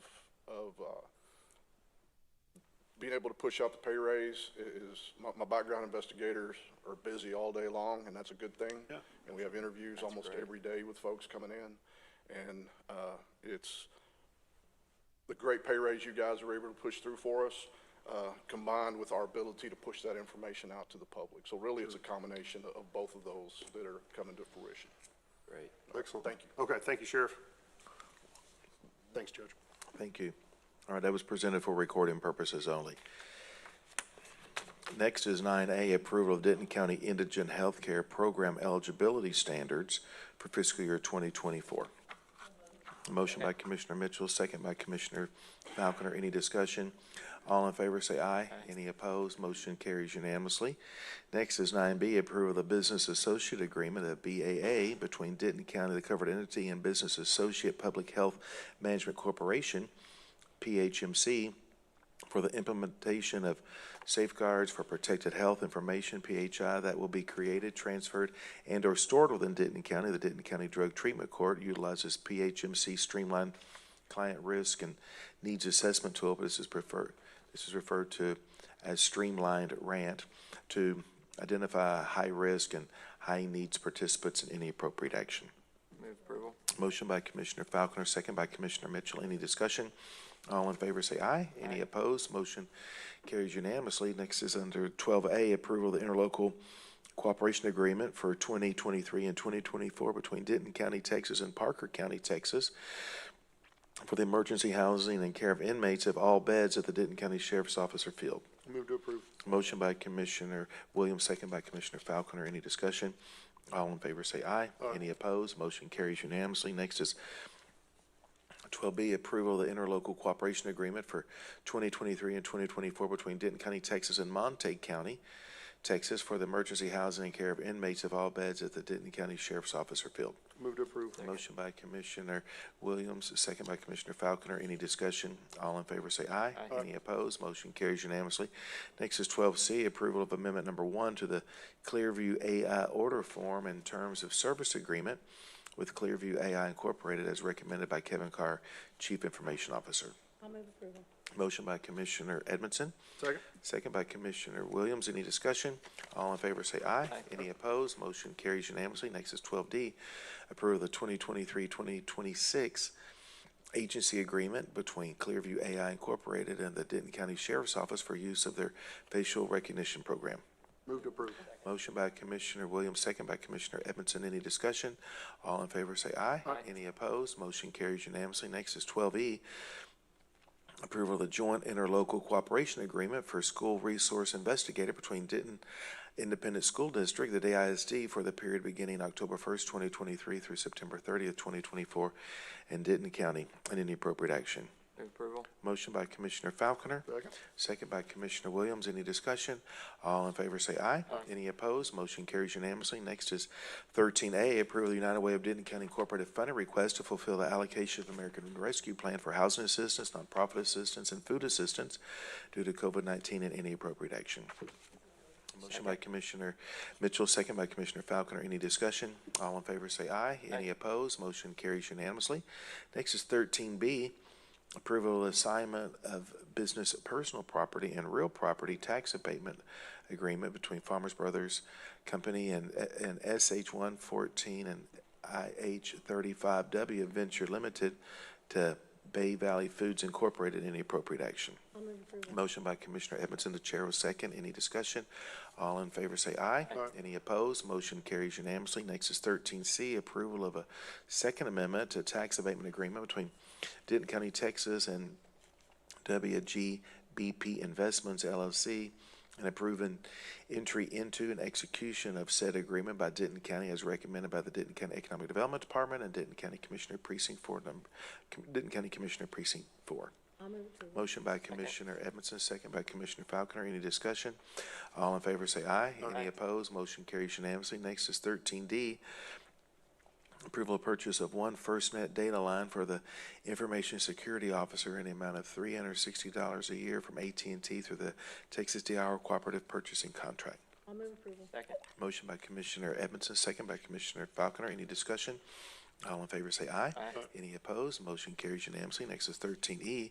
being able to push out the pay raise. My background investigators are busy all day long, and that's a good thing. Yeah. And we have interviews almost every day with folks coming in. And it's the great pay raise you guys are able to push through for us, combined with our ability to push that information out to the public. So really, it's a combination of both of those that are coming to fruition. Great. Excellent. Thank you. Okay, thank you, Sheriff. Thanks, Judge. Thank you. All right, that was presented for recording purposes only. Next is 9A, approval of Denton County Indigent Healthcare Program eligibility standards for fiscal year 2024. Motion by Commissioner Mitchell, second by Commissioner Falconer. Any discussion? All in favor say aye. Any opposed? Motion carries unanimously. Next is 9B, approval of the Business Associate Agreement, a BAA, between Denton County, the covered entity, and Business Associate Public Health Management Corporation, PHMC, for the implementation of safeguards for protected health information, PHI, that will be created, transferred, and/or stored within Denton County. The Denton County Drug Treatment Court utilizes PHMC streamlined client risk and needs assessment tool, but this is referred to as streamlined RANT, to identify high risk and high needs participants in any appropriate action. Move approval. Motion by Commissioner Falconer, second by Commissioner Mitchell. Any discussion? All in favor say aye. Any opposed? Motion carries unanimously. Next is under 12A, approval of the interlocal cooperation agreement for 2023 and 2024 between Denton County, Texas and Parker County, Texas, for the emergency housing and care of inmates of all beds at the Denton County Sheriff's Office or field. Move to approve. Motion by Commissioner Williams, second by Commissioner Falconer. Any discussion? All in favor say aye. Any opposed? Motion carries unanimously. Next is 12B, approval of the interlocal cooperation agreement for 2023 and 2024 between Denton County, Texas and Montague County, Texas, for the emergency housing and care of inmates of all beds at the Denton County Sheriff's Office or field. Move to approve. Motion by Commissioner Williams, second by Commissioner Falconer. Any discussion? All in favor say aye. Any opposed? Motion carries unanimously. Next is 12C, approval of amendment number 1 to the Clearview AI order form and terms of service agreement with Clearview AI Incorporated as recommended by Kevin Carr, Chief Information Officer. I'll move approval. Motion by Commissioner Edmondson. Second. Second by Commissioner Williams. Any discussion? All in favor say aye. Any opposed? Motion carries unanimously. Next is 12D, approve the 2023-2026 agency agreement between Clearview AI Incorporated and the Denton County Sheriff's Office for use of their facial recognition program. Move to approve. Motion by Commissioner Williams, second by Commissioner Edmondson. Any discussion? All in favor say aye. Any opposed? Motion carries unanimously. Next is 12E, approval of the joint interlocal cooperation agreement for school resource investigator between Denton Independent School District, the DISD, for the period beginning October 1st, 2023 through September 30th, 2024, in Denton County, and any appropriate action. Move approval. Motion by Commissioner Falconer. Second. Second by Commissioner Williams. Any discussion? All in favor say aye. Any opposed? Motion carries unanimously. Next is 13A, approval of the United Way of Denton County Incorporated funding request to fulfill the allocation of the American Rescue Plan for housing assistance, nonprofit assistance, and food assistance due to COVID-19 and any appropriate action. Motion by Commissioner Mitchell, second by Commissioner Falconer. Any discussion? All in favor say aye. Any opposed? Motion carries unanimously. Next is 13B, approval of assignment of business personal property and real property tax abatement agreement between Farmers Brothers Company and SH 114 and IH 35W Venture Limited to Bay Valley Foods Incorporated. Any appropriate action? I'll move approval. Motion by Commissioner Edmondson, the chair will second. Any discussion? All in favor say aye. Any opposed? Motion carries unanimously. Next is 13C, approval of a second amendment to tax abatement agreement between Denton County, Texas and WGBP Investments LLC, and approving entry into and execution of said agreement by Denton County as recommended by the Denton County Economic Development Department and Denton County Commissioner Precinct 4, Denton County Commissioner Precinct 4. I'll move approval. Motion by Commissioner Edmondson, second by Commissioner Falconer. Any discussion? All in favor say aye. Any opposed? Motion carries unanimously. Next is 13D, approval of purchase of one FirstNet data line for the Information Security Officer in the amount of $360 a year from AT&T through the Texas DIR Cooperative Purchasing Contract. I'll move approval. Second. Motion by Commissioner Edmondson, second by Commissioner Falconer. Any discussion? All in favor say aye. Any opposed? Motion carries unanimously. Next is 13E,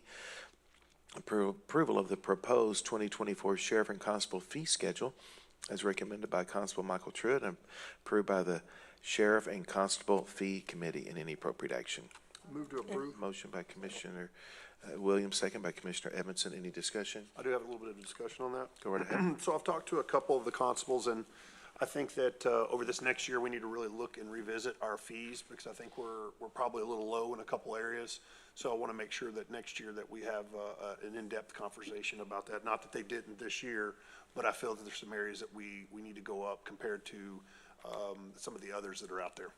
approval of the proposed 2024 Sheriff and Constable fee schedule as recommended by Constable Michael Truitt and approved by the Sheriff and Constable Fee Committee. In any appropriate action? Move to approve. Motion by Commissioner Williams, second by Commissioner Edmondson. Any discussion? I do have a little bit of discussion on that. Go right ahead. So I've talked to a couple of the constables, and I think that over this next year, we need to really look and revisit our fees, because I think we're probably a little low in a couple areas. So I want to make sure that next year that we have an in-depth conversation about that. Not that they didn't this year, but I feel that there's some areas that we need to go up compared to some of the others that are out there.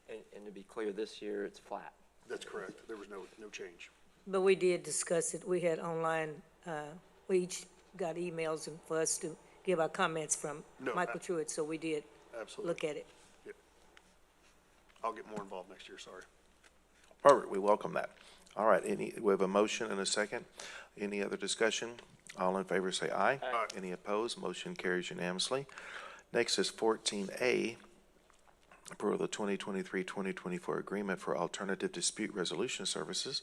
And to be clear, this year it's flat. That's correct. There was no change. But we did discuss it. We had online, we each got emails and for us to give our comments from Michael Truitt, so we did look at it. Yeah. I'll get more involved next year, sorry. Perfect. We welcome that. All right. We have a motion and a second. Any other discussion? All in favor say aye. Aye. Any opposed? Motion carries unanimously. Next is 14A, approval of the 2023-2024 agreement for alternative dispute resolution services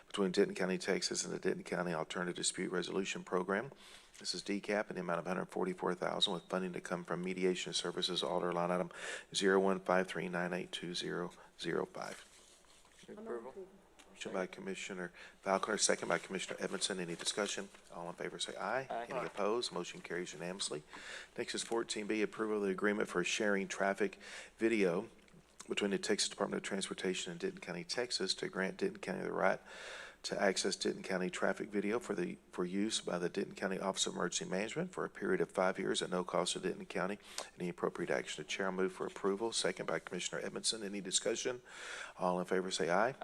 between Denton County, Texas and the Denton County Alternative Dispute Resolution Program. This is DCAP in the amount of $144,000 with funding to come from Mediation Services Alder line item 0153982005. Approval. Motion by Commissioner Falconer, second by Commissioner Edmondson. Any discussion? All in favor say aye. Any opposed? Motion carries unanimously. Next is 14B, approval of the agreement for sharing traffic video between the Texas Department of Transportation and Denton County, Texas to grant Denton County the right to access Denton County traffic video for use by the Denton County Office of Emergency Management for a period of 5 years at no cost to Denton County. Any appropriate action? The chair will move for approval. Second by Commissioner Edmondson. Any discussion? All in favor say aye.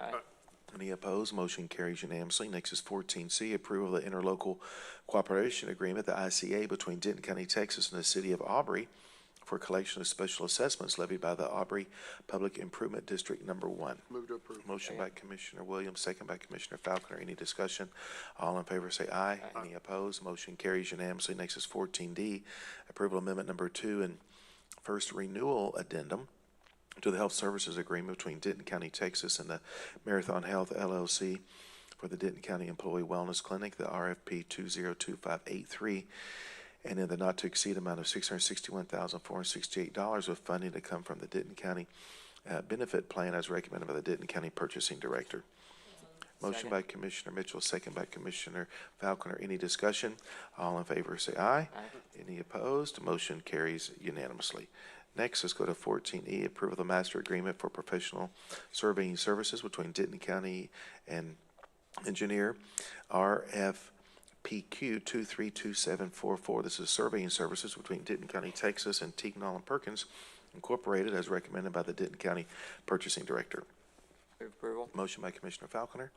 Any opposed? Motion carries unanimously. Next is 14C, approval of the interlocal cooperation agreement, the ICA, between Denton County, Texas and the City of Aubrey for collection of special assessments levied by the Aubrey Public Improvement District Number 1. Move to approve. Motion by Commissioner Williams, second by Commissioner Falconer. Any discussion? All in favor say aye. Any opposed? Motion carries unanimously. Next is 14D, approval amendment number 2 and first renewal addendum to the health services agreement between Denton County, Texas and the Marathon Health LLC for the Denton County Employee Wellness Clinic, the RFP 202583, and in the not to exceed amount of $661,468 with funding to come from the Denton County benefit plan as recommended by the Denton County Purchasing Director. Motion by Commissioner Mitchell, second by Commissioner Falconer. Any discussion? All in favor say aye. Any opposed? Motion carries unanimously. Next, let's go to 14E, approval of the master agreement for professional surveying services between Denton County and engineer RFPQ 232744. This is surveying services between Denton County, Texas and Teagnall and Perkins Incorporated as recommended by the Denton County Purchasing Director. Move approval. Motion by Commissioner Falconer.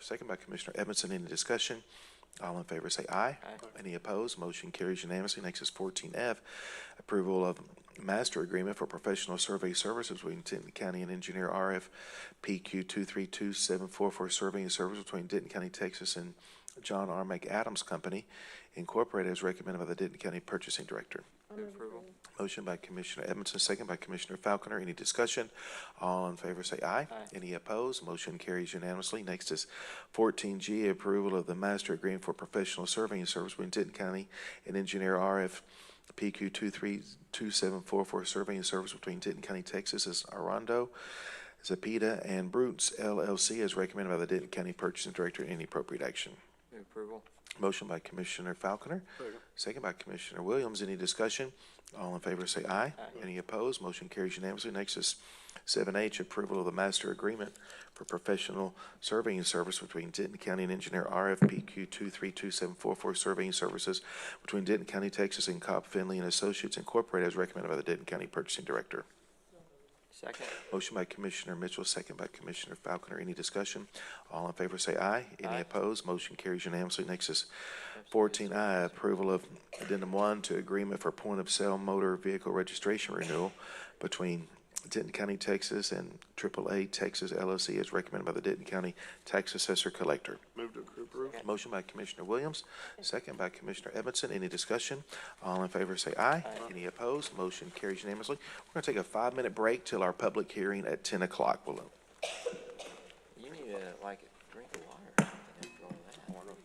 Second by Commissioner Edmondson. Any discussion? All in favor say aye. Any opposed? Motion carries unanimously. Next is 14F, approval of master agreement for professional survey services between Denton County and engineer RFPQ 232744 surveying service between Denton County, Texas and John R. McAdams Company Incorporated as recommended by the Denton County Purchasing Director. Motion by Commissioner Edmondson, second by Commissioner Falconer. Any discussion? All in favor say aye. Any opposed? Motion carries unanimously. Next is 14G, approval of the master agreement for professional surveying service between Denton County and engineer RF PQ 232744 surveying service between Denton County, Texas as Arando, Zapita, and Brutes LLC as recommended by the Denton County Purchasing Director. Any appropriate action? Move approval. Motion by Commissioner Falconer. Second by Commissioner Williams. Any discussion? All in favor say aye. Any opposed? Motion carries unanimously. Next is 7H, approval of the master agreement for professional surveying service between Denton County and engineer RFPQ 232744 surveying services between Denton County, Texas and Cobb Finley and Associates Incorporated as recommended by the Denton County Purchasing Director. Second. Motion by Commissioner Mitchell, second by Commissioner Falconer. Any discussion? All in favor say aye. Any opposed? Motion carries unanimously. Next is 14I, approval of Addendum 1 to agreement for point-of-sale motor vehicle registration renewal between Denton County, Texas and AAA Texas LLC as recommended by the Denton County Tax Assessor Collector. Move to approve. Motion by Commissioner Williams, second by Commissioner Edmondson. Any discussion? All in favor say aye. Any opposed? Motion carries unanimously. We're going to take a 5-minute break till our public hearing at 10 o'clock. You need to, like, drink of water or something after all that.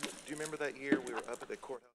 Do you remember that year we were up at the courthouse?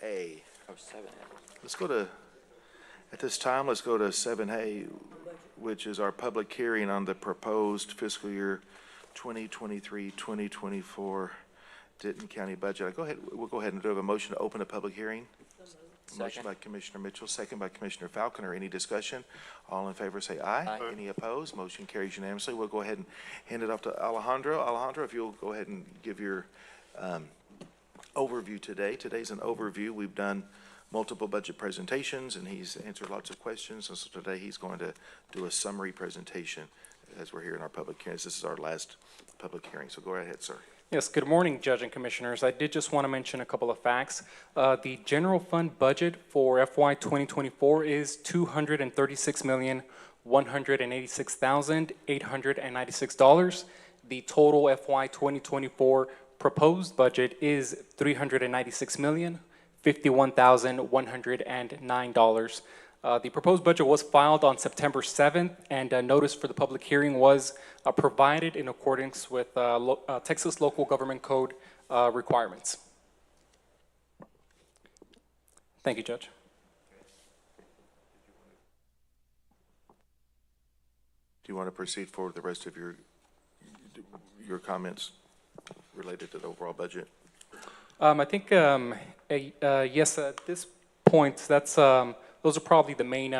7A. Oh, 7A. Let's go to, at this time, let's go to 7A, which is our public hearing on the proposed fiscal year 2023-2024 Denton County budget. We'll go ahead and do a motion to open a public hearing. Motion by Commissioner Mitchell, second by Commissioner Falconer. Any discussion? All in favor say aye. Aye. Any opposed? Motion carries unanimously. We'll go ahead and hand it off to Alejandro. Alejandro, if you'll go ahead and give your overview today. Today's an overview. We've done multiple budget presentations, and he's answered lots of questions. And so today he's going to do a summary presentation as we're here in our public hearings. This is our last public hearing, so go right ahead, sir. Yes, good morning, Judge and Commissioners. I did just want to mention a couple of facts. The general fund budget for FY 2024 is $236,186,896. The total FY 2024 proposed budget is $396,051,109. The proposed budget was filed on September 7th, and a notice for the public hearing was provided in accordance with Texas Local Government Code requirements. Thank you, Judge. Do you want to proceed forward with the rest of your comments related to the overall budget? I think, yes, at this point, that's those are probably the main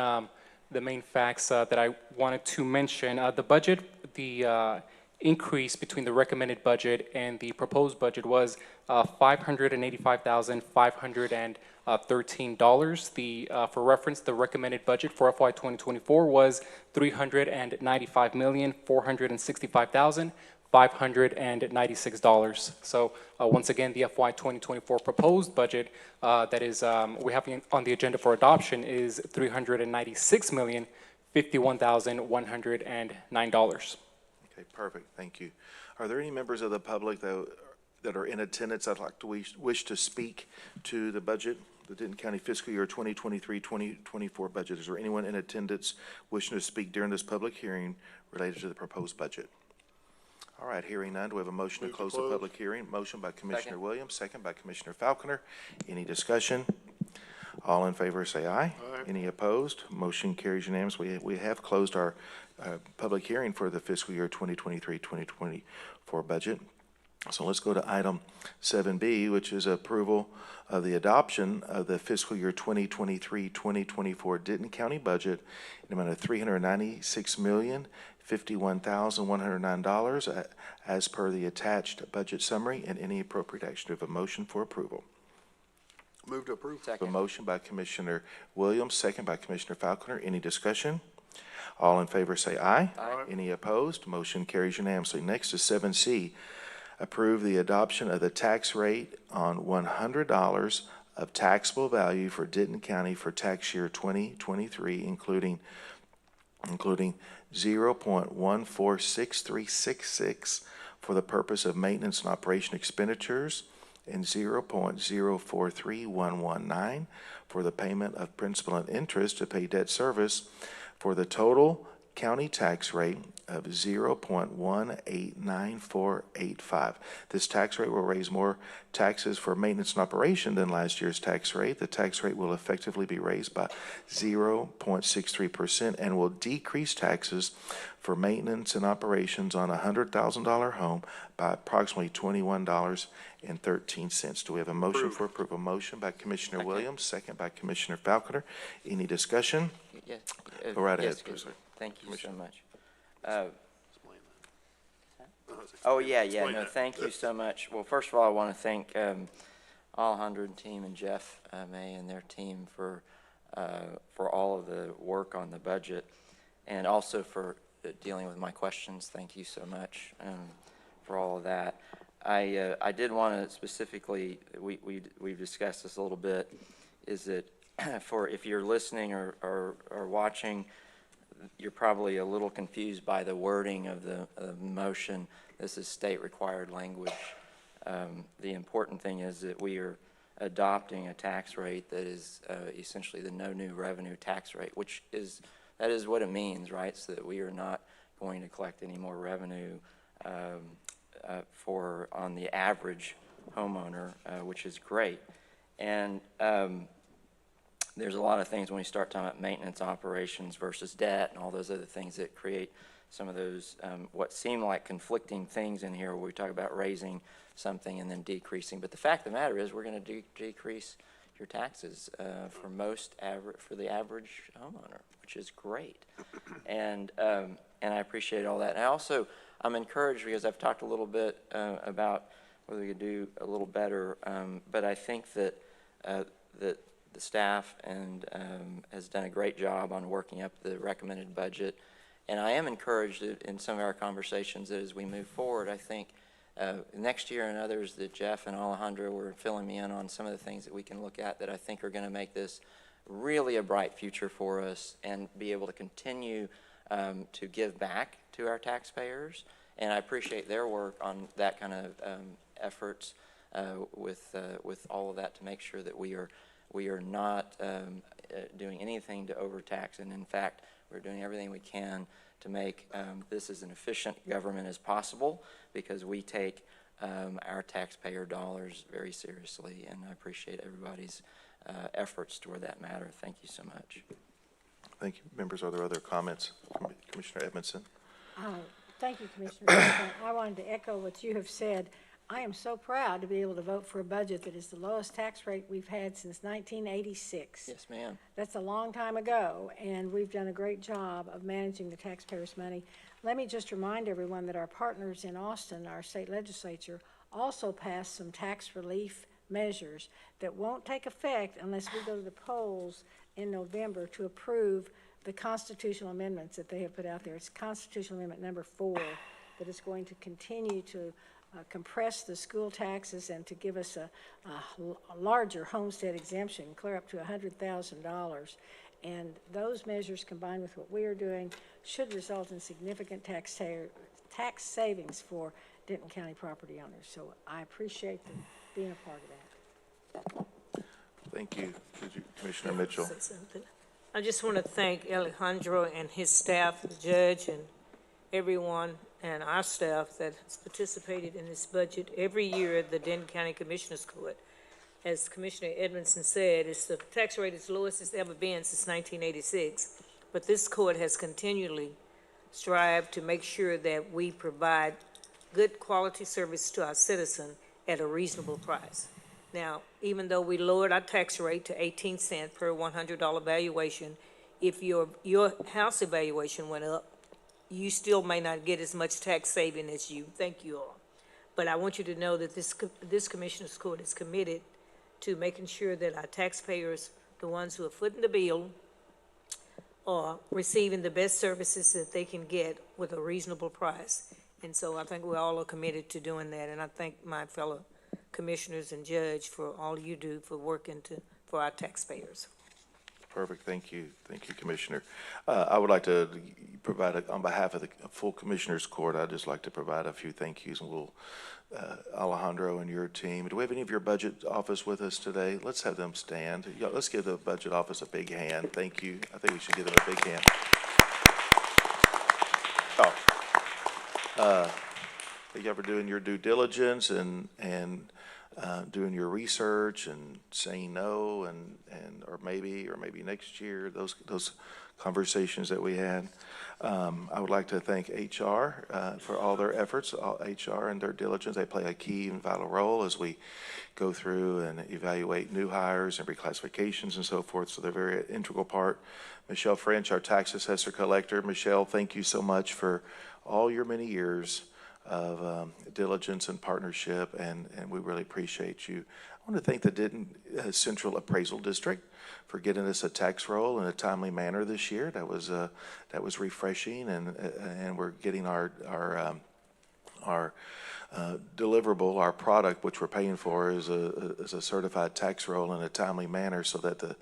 facts that I wanted to mention. The budget, the increase between the recommended budget and the proposed budget was $585,513. For reference, the recommended budget for FY 2024 was $395,465,596. So once again, the FY 2024 proposed budget that is we have on the agenda for adoption is $396,051,109. Okay, perfect. Thank you. Are there any members of the public that are in attendance that'd like to wish to speak to the budget, the Denton County fiscal year 2023-2024 budget? Is there anyone in attendance wishing to speak during this public hearing related to the proposed budget? All right, hearing none, do we have a motion to close the public hearing? Motion by Commissioner Williams, second by Commissioner Falconer. Any discussion? All in favor say aye. Aye. Any opposed? Motion carries unanimously. We have closed our public hearing for the fiscal year 2023-2024 budget. So let's go to item 7B, which is approval of the adoption of the fiscal year 2023-2024 Denton County budget in the amount of $396,051,109 as per the attached budget summary, and any appropriate action. Do we have a motion for approval? Move to approve. Second. A motion by Commissioner Williams, second by Commissioner Falconer. Any discussion? All in favor say aye. Aye. Any opposed? Motion carries unanimously. Next is 7C. Approve the adoption of the tax rate on $100 of taxable value for Denton County for tax year 2023, including 0.146366 for the purpose of maintenance and operation expenditures, and 0.043119 for the payment of principal and interest to pay debt service, for the total county tax rate of 0.189485. This tax rate will raise more taxes for maintenance and operation than last year's tax rate. The tax rate will effectively be raised by 0.63% and will decrease taxes for maintenance and operations on a $100,000 home by approximately $21.13. Do we have a motion for approval? Motion by Commissioner Williams, second by Commissioner Falconer. Any discussion? Yes. Go right yes, ahead, please. Thank you so much. Oh, yeah, no, thank you so much. Well, first of all, I want to thank Alejandro and team and Jeff May and their team for all of the work on the budget, and also for dealing with my questions. Thank you so much for all of that. I did want to specifically, we've discussed this a little bit, is that for if you're listening or watching, you're probably a little confused by the wording of the motion. This is state-required language. The important thing is that we are adopting a tax rate that is essentially the no new revenue tax rate, which is, that is what it means, right? So that we are not going to collect any more revenue on the average homeowner, which is great. And there's a lot of things when we start talking about maintenance operations versus debt and all those other things that create some of those what seem like conflicting things in here where we talk about raising something and then decreasing. But the fact of the matter is we're going to decrease your taxes for the average homeowner, which is great. And I appreciate all that. And I'm encouraged because I've talked a little bit about whether we could do a little better, but I think that that the staff and has done a great job on working up the recommended budget. And I am encouraged in some of our conversations that as we move forward, I think next year and others that Jeff and Alejandro were filling me in on some of the things that we can look at that I think are going to make this really a bright future for us and be able to continue to give back to our taxpayers. And I appreciate their work on that kind of efforts with all of that to make sure that we are not doing anything to overtax, and in fact we're doing everything we can to make this as an efficient government as possible, because we take our taxpayer dollars very seriously, and I appreciate everybody's efforts toward that matter. Thank you so much. Thank you. Members, are there other comments? Commissioner Edmondson. Thank you, Commissioner. I wanted to echo what you have said. I am so proud to be able to vote for a budget that is the lowest tax rate we've had since 1986. Yes, ma'am. That's a long time ago, and we've done a great job of managing the taxpayers' money. Let me just remind everyone that our partners in Austin, our state legislature, also passed some tax relief measures that won't take effect unless we go to the polls in November to approve the constitutional amendments that they have put out there. It's Constitutional Amendment number 4 that is going to continue to compress the school taxes and to give us a larger homestead exemption, clear up to $100,000. And those measures combined with what we are doing should result in significant tax savings for Denton County property owners. So I appreciate being a part of that. Thank you, Commissioner Mitchell. I just want to thank Alejandro and his staff, the judge, and everyone and our staff that has participated in this budget every year at the Denton County Commissioners Court. As Commissioner Edmondson said, it's the tax rate is lowest it's ever been since 1986. But this court has continually strived to make sure that we provide good quality service to our citizens at a reasonable price. Now, even though we lowered our tax rate to 18 cents per $100 valuation, if your house evaluation went up, you still may not get as much tax saving as you think you are. But I want you to know that this Commissioner's Court is committed to making sure that our taxpayers, the ones who are footing the bill, are receiving the best services that they can get with a reasonable price. And so I think we all are committed to doing that. And I thank my fellow commissioners and judge for all you do for working for our taxpayers. Perfect. Thank you. Thank you, Commissioner. I would like to provide, on behalf of the full Commissioners Court, I'd just like to provide a few thank yous, and we'll, Alejandro and your team. Do we have any of your budget office with us today? Let's have them stand. Yeah, let's give the budget office a big hand. Thank you. I think we should give them a big hand. Thank you for doing your due diligence and doing your research and saying no or maybe next year, those conversations that we had. I would like to thank HR for all their efforts, HR and their diligence. They play a key and vital role as we go through and evaluate new hires and reclassifications and so forth, so they're a very integral part. Michelle French, our tax assessor collector. Michelle, thank you so much for all your many years of diligence and partnership, and we really appreciate you. I want to thank the Denton Central Appraisal District for getting us a tax roll in a timely manner this year. That was refreshing, and we're getting our deliverable, our product, which we're paying for, is a certified tax roll in a timely manner, so that the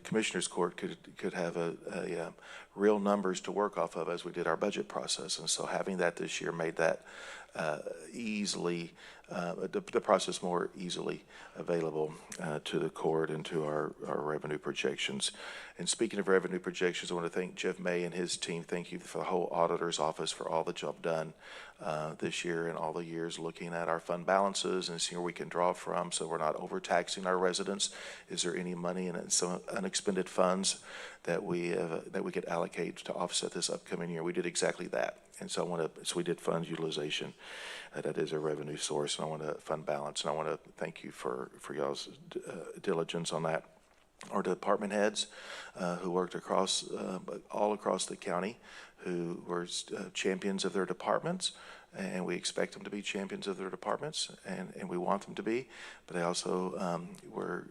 Commissioners Court could have a real numbers to work off of as we did our budget process. And so having that this year made that easily the process more easily available to the court and to our revenue projections. And speaking of revenue projections, I want to thank Jeff May and his team. Thank you for the whole auditor's office for all the job done this year, and all the years looking at our fund balances and seeing where we can draw from so we're not overtaxing our residents. Is there any money in some unexpended funds that we could allocate to offset this upcoming year? We did exactly that. And so so we did fund utilization. That is a revenue source, and I want to fund balance. And I want to thank you for y'all's diligence on that. Our department heads who worked all across the county, who were champions of their departments, and we expect them to be champions of their departments, and we want them to be, but they also were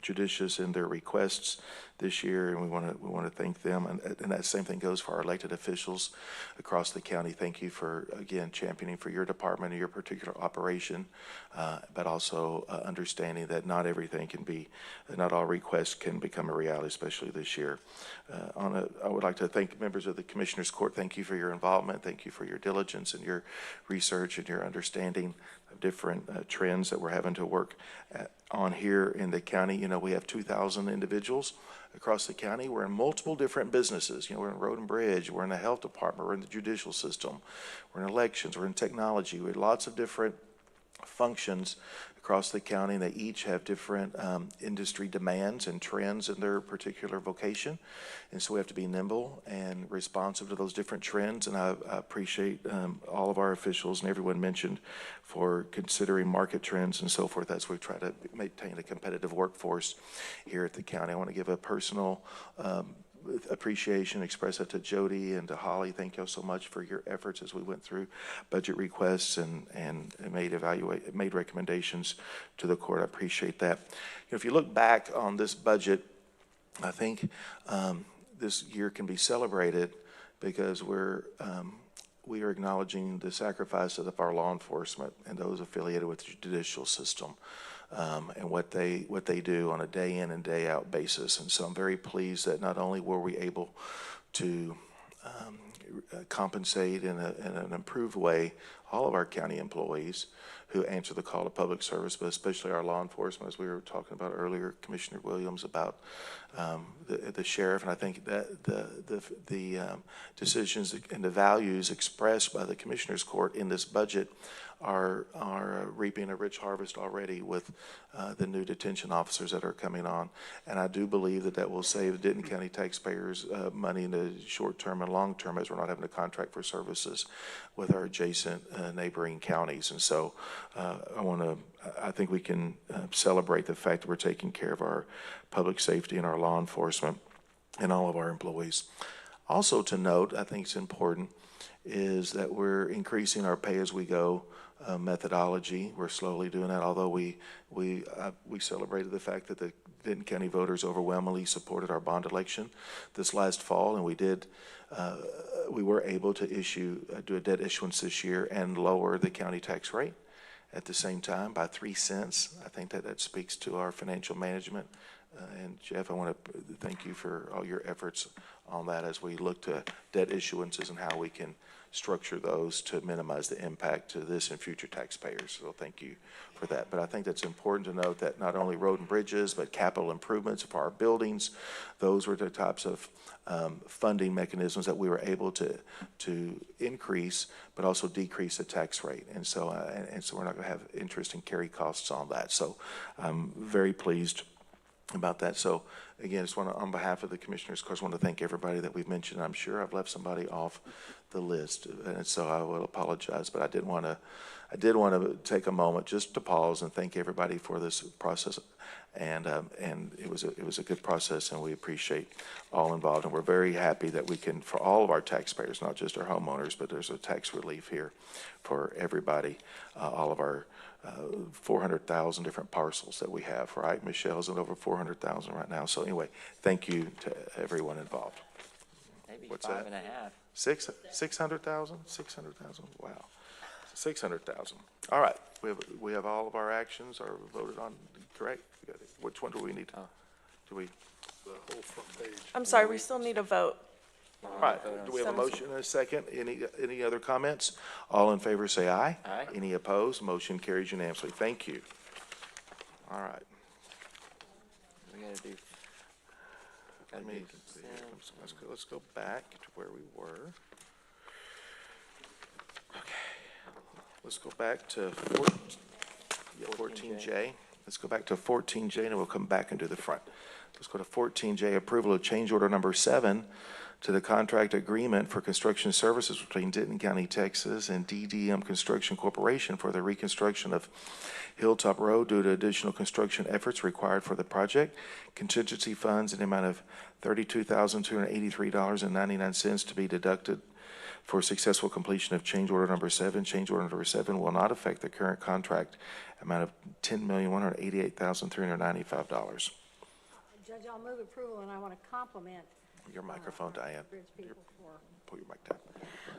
judicious in their requests this year, and we want to thank them. And that same thing goes for our elected officials across the county. Thank you for, again, championing for your department and your particular operation, but also understanding that not all requests can become a reality, especially this year. I would like to thank members of the Commissioners Court. Thank you for your involvement. Thank you for your diligence and your research and your understanding of different trends that we're having to work on here in the county. You know, we have 2,000 individuals across the county. We're in multiple different businesses. You know, we're in road and bridge, we're in the health department, we're in the judicial system, we're in elections, we're in technology. We have lots of different functions across the county. They each have different industry demands and trends in their particular vocation. And so we have to be nimble and responsive to those different trends. And I appreciate all of our officials and everyone mentioned for considering market trends and so forth as we try to maintain a competitive workforce here at the county. I want to give a personal appreciation, express that to Jody and to Holly. Thank y'all so much for your efforts as we went through budget requests and made recommendations to the court. I appreciate that. You know, if you look back on this budget, I think this year can be celebrated because we are acknowledging the sacrifices of our law enforcement and those affiliated with the judicial system. And what they do on a day in and day out basis. And so I'm very pleased that not only were we able to compensate in an improved way all of our county employees who answer the call to public service, but especially our law enforcement, as we were talking about earlier, Commissioner Williams, about the sheriff. And I think that the decisions and the values expressed by the Commissioners Court in this budget are reaping a rich harvest already with the new detention officers that are coming on. And I do believe that will save Denton County taxpayers money in the short term and long term, as we're not having to contract for services with our adjacent neighboring counties. And so I think we can celebrate the fact that we're taking care of our public safety and our law enforcement and all of our employees. Also to note, I think it's important, is that we're increasing our pay-as-we-go methodology. We're slowly doing that, although we celebrated the fact that the Denton County voters overwhelmingly supported our bond election this last fall, and we were able to do a debt issuance this year and lower the county tax rate at the same time by 3 cents. I think that speaks to our financial management. And Jeff, I want to thank you for all your efforts on that as we look to debt issuances and how we can structure those to minimize the impact to this and future taxpayers. So thank you for that. But I think that's important to note that not only road and bridges, but capital improvements for our buildings, those were the types of funding mechanisms that we were able to increase, but also decrease the tax rate. And so we're not going to have interest and carry costs on that. So I'm very pleased about that. So again, just want to, on behalf of the commissioners, of course, want to thank everybody that we've mentioned. I'm sure I've left somebody off the list, and so I will apologize, but I did want to take a moment just to pause and thank everybody for this process. And it was a good process, and we appreciate all involved, and we're very happy that we can, for all of our taxpayers, not just our homeowners, but there's a tax relief here for everybody, all of our 400,000 different parcels that we have, right? Michelle's at over 400,000 right now. So anyway, thank you to everyone involved. Maybe What's 5 that? and a half. 600,000? 600,000? Wow. 600,000. All right. We have all of our actions are voted on, correct? Which one do we need? Do we? The whole front page. I'm sorry, we still need a vote. All right. Do we have a motion and a second? Any other comments? All in favor say aye. Aye. Any opposed? Motion carries unanimously. Thank you. All right. We gotta do. Let me see. Let's go back to where we were. Okay. Let's go back to 14J. Let's go back to 14J, and we'll come back and do the front. Let's go to 14J, approval of change order number 7 to the contract agreement for construction services between Denton County, Texas, and DDM Construction Corporation for the reconstruction of Hilltop Road due to additional construction efforts required for the project. Contingency funds in the amount of $32,283.99 to be deducted for successful completion of change order number 7. Change order number 7 will not affect the current contract amount of $10,188,395. Judge, I'll move approval, and I want to compliment Your microphone, Diane. bridge people for, Pull your mic down.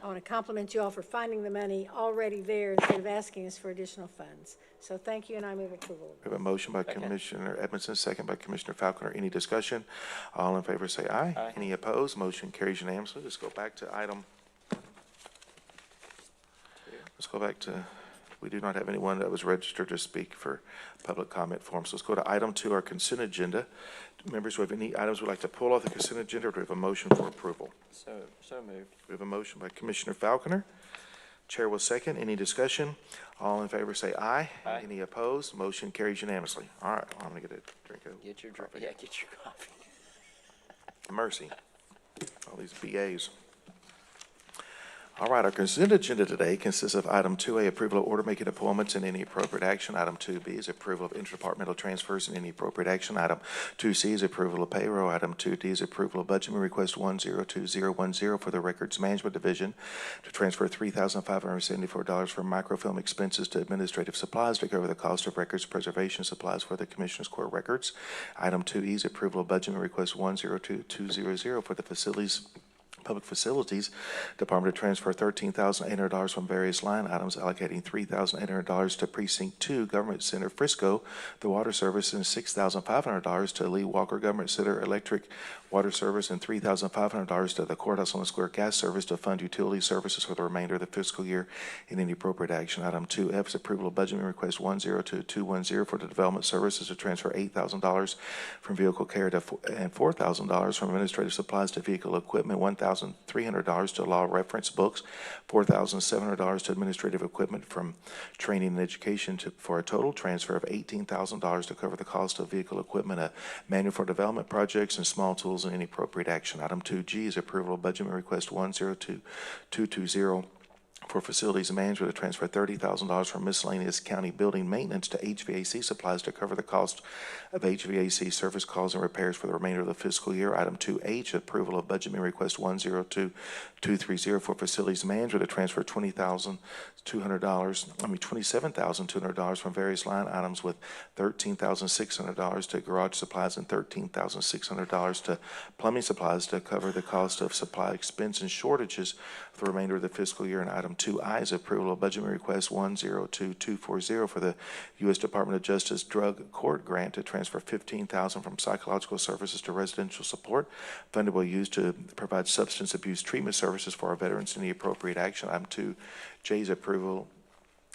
I want to compliment you all for finding the money already there instead of asking us for additional funds. So thank you, and I move approval. We have a motion by Commissioner Edmondson, second by Commissioner Falconer. Any discussion? All in favor say aye. Aye. Any opposed? Motion carries unanimously. Let's go back to item. Let's go back to, we do not have anyone that was registered to speak for public comment forms. Let's go to item 2, our consent agenda. Members who have any items would like to pull off the consent agenda, or do we have a motion for approval? So moved. We have a motion by Commissioner Falconer. Chair will second. Any discussion? All in favor say aye. Aye. Any opposed? Motion carries unanimously. All right, I'm gonna get a drink of Get your drink. Yeah, get your coffee. mercy. All these BAs. All right, our consent agenda today consists of item 2A, approval of order making appointments and any appropriate action. Item 2B is approval of interdepartmental transfers and any appropriate action. Item 2C is approval of payroll. Item 2D is approval of budget request 102010 for the Records Management Division to transfer $3,574 from microfilm expenses to administrative supplies to cover the cost of records preservation supplies for the Commissioners Court records. Item 2E is approval of budget request 102200 for the Public Facilities Department to transfer $13,800 from various line items, allocating $3,800 to Precinct 2 Government Center Frisco, the water service, and $6,500 to Lee Walker Government Center Electric Water Service, and $3,500 to the Courthouse on the Square Gas Service to fund utility services for the remainder of the fiscal year in any appropriate action. Item 2F is approval of budget request 102210 for the Development Services to transfer $8,000 from vehicle care and $4,000 from administrative supplies to vehicle equipment, $1,300 to law reference books, $4,700 to administrative equipment from training and education for a total transfer of $18,000 to cover the cost of vehicle equipment, a manual for development projects, and small tools and any appropriate action. Item 2G is approval of budget request 102220 for facilities management to transfer $30,000 from miscellaneous county building maintenance to HVAC supplies to cover the cost of HVAC service calls and repairs for the remainder of the fiscal year. Item 2H, approval of budget request 102230 for facilities management to transfer $27,200 from various line items, with $13,600 to garage supplies and $13,600 to plumbing supplies to cover the cost of supply expense and shortages for the remainder of the fiscal year. And item 2I is approval of budget request 102240 for the U.S. Department of Justice Drug Court Grant to transfer $15,000 from psychological services to residential support. Funding will be used to provide substance abuse treatment services for our veterans in the appropriate action. Item 2J is approval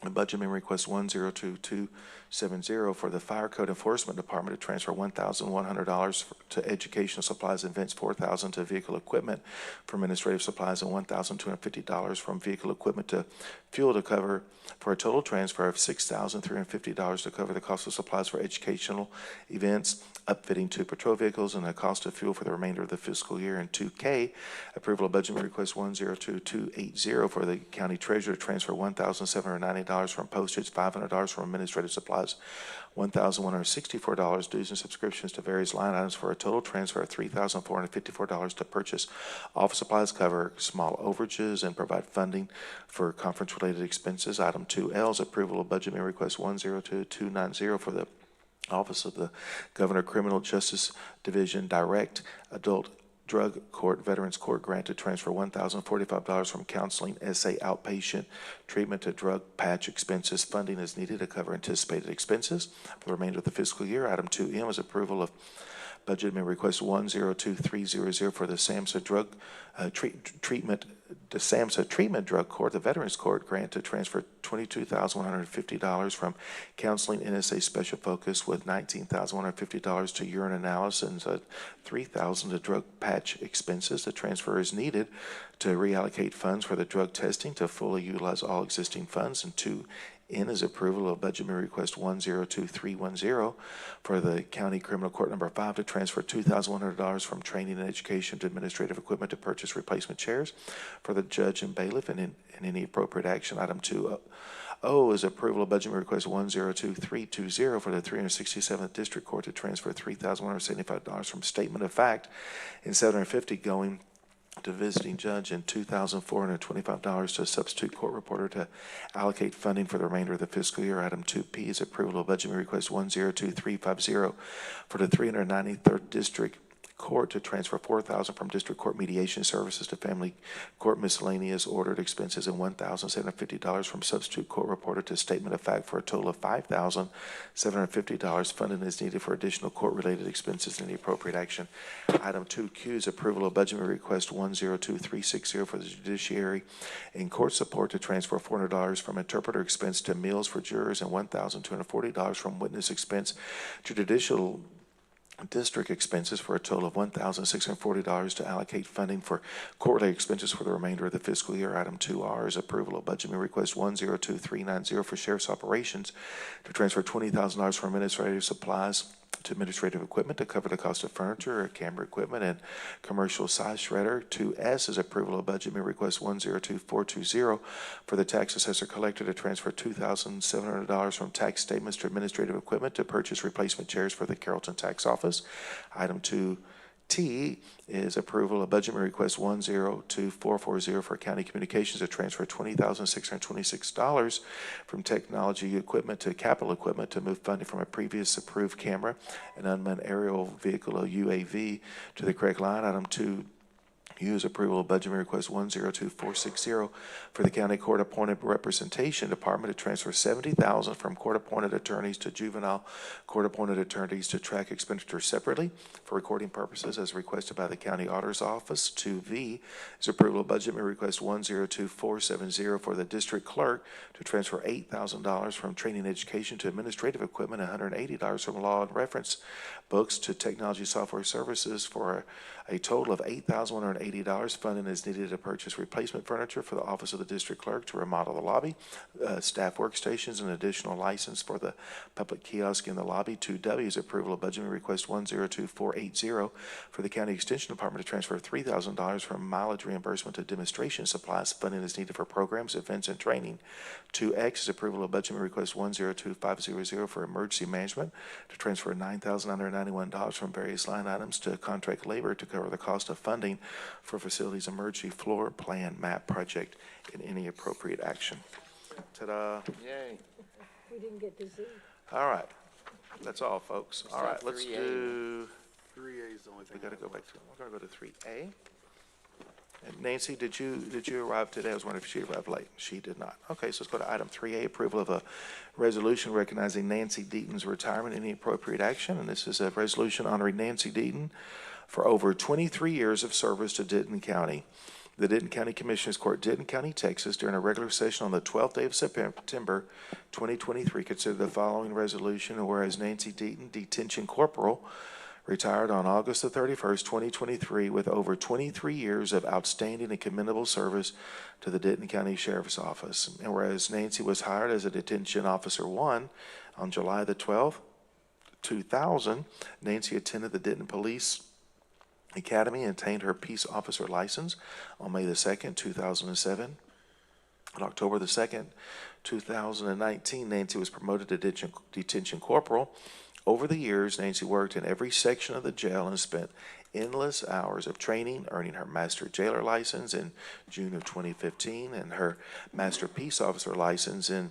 of budget request 102270 for the Fire Code Enforcement Department to transfer $1,100 to educational supplies and events, $4,000 to vehicle equipment for administrative supplies, and $1,250 from vehicle equipment to fuel to cover, for a total transfer of $6,350 to cover the cost of supplies for educational events, upfitting 2 patrol vehicles, and the cost of fuel for the remainder of the fiscal year. And 2K, approval of budget request 102280 for the county treasurer to transfer $1,790 from postage, $500 from administrative supplies, $1,164 dues and subscriptions to various line items, for a total transfer of $3,454 to purchase office supplies, cover small overages, and provide funding for conference-related expenses. Item 2L is approval of budget request 102290 for the Office of the Governor Criminal Justice Division Direct Adult Drug Court Veterans Court Grant to transfer $1,045 from counseling SA outpatient treatment to drug patch expenses. Funding is needed to cover anticipated expenses for the remainder of the fiscal year. Item 2M is approval of Budget Amendment Request 102300 for the SAMHSA Treatment Drug Court, the Veterans Court grant to transfer $22,150 from Counseling NSA Special Focus with $19,150 to urine analysis and $3,000 to drug patch expenses. The transfer is needed to reallocate funds for the drug testing to fully utilize all existing funds. And 2N is approval of Budget Amendment Request 102310 for the County Criminal Court Number 5 to transfer $2,100 from training and education to administrative equipment to purchase replacement chairs for the judge and bailiff and any appropriate action. Item 2O is approval of Budget Amendment Request 102320 for the 367th District Court to transfer $3,175 from statement of fact and $750 going to visiting judge and $2,425 to a substitute court reporter to allocate funding for the remainder of the fiscal year. Item 2P is approval of Budget Amendment Request 102350 for the 393rd District Court to transfer $4,000 from District Court Mediation Services to Family Court Miscellaneous Ordered Expenses and $1,750 from Substitute Court Reporter to Statement of Fact for a total of $5,750. Funding is needed for additional court-related expenses and any appropriate action. Item 2Q is approval of Budget Request 102360 for the Judiciary and Court Support to transfer $400 from interpreter expense to meals for jurors and $1,240 from witness expense to judicial district expenses for a total of $1,640 to allocate funding for court-related expenses for the remainder of the fiscal year. Item 2R is approval of Budget Request 102390 for Sheriff's Operations to transfer $20,000 from administrative supplies to administrative equipment to cover the cost of furniture, camera equipment, and commercial size shredder. 2S is approval of Budget Request 102420 for the tax assessor collector to transfer $2,700 from tax statements to administrative equipment to purchase replacement chairs for the Carrollton Tax Office. Item 2T is approval of Budget Request 102440 for County Communications to transfer $20,626 from technology equipment to capital equipment to move funding from a previous approved camera and unmanned aerial vehicle, or UAV, to the correct line. Item 2 is approval of Budget Request 102460 for the County Court Appointed Representation Department to transfer $70,000 from court appointed attorneys to juvenile court appointed attorneys to track expenditures separately for recording purposes as requested by the County Auditor's Office. 2V is approval of Budget Request 102470 for the District Clerk to transfer $8,000 from training and education to administrative equipment, $180 from law and reference books to technology software services for a total of $8,180. Funding is needed to purchase replacement furniture for the Office of the District Clerk to remodel the lobby, staff workstations, and additional license for the public kiosk in the lobby. 2W is approval of Budget Request 102480 for the County Extension Department to transfer $3,000 from mileage reimbursement to demonstration supplies. Funding is needed for programs, events, and training. 2X is approval of Budget Request 102500 for emergency management to transfer $9,991 from various line items to contract labor to cover the cost of funding for facilities emergency floor plan map project in any appropriate action. Ta-da. Yay. We didn't get to Z. All right. That's all, folks. All right, let's 3A. do, 3A is the only thing. we got to go back to, we're going to go to 3A. And Nancy, did you arrive today? I was wondering if she arrived late. She did not. Okay, so let's go to item 3A, approval of a resolution recognizing Nancy Deaton's retirement, any appropriate action. And this is a resolution honoring Nancy Deaton for over 23 years of service to Denton County. The Denton County Commissioners Court, Denton County, Texas, during a regular session on the 12th day of September 2023, considered the following resolution. And whereas Nancy Deaton, Detention Corporal, retired on August the 31st, 2023, with over 23 years of outstanding and commendable service to the Denton County Sheriff's Office. And whereas Nancy was hired as a Detention Officer 1 on July the 12th, 2000, Nancy attended the Denton Police Academy and attained her Peace Officer license on May the 2nd, 2007. On October the 2nd, 2019, Nancy was promoted to Detention Corporal. Over the years, Nancy worked in every section of the jail and spent endless hours of training, earning her Master Jailer license in June of 2015 and her Master Peace Officer license in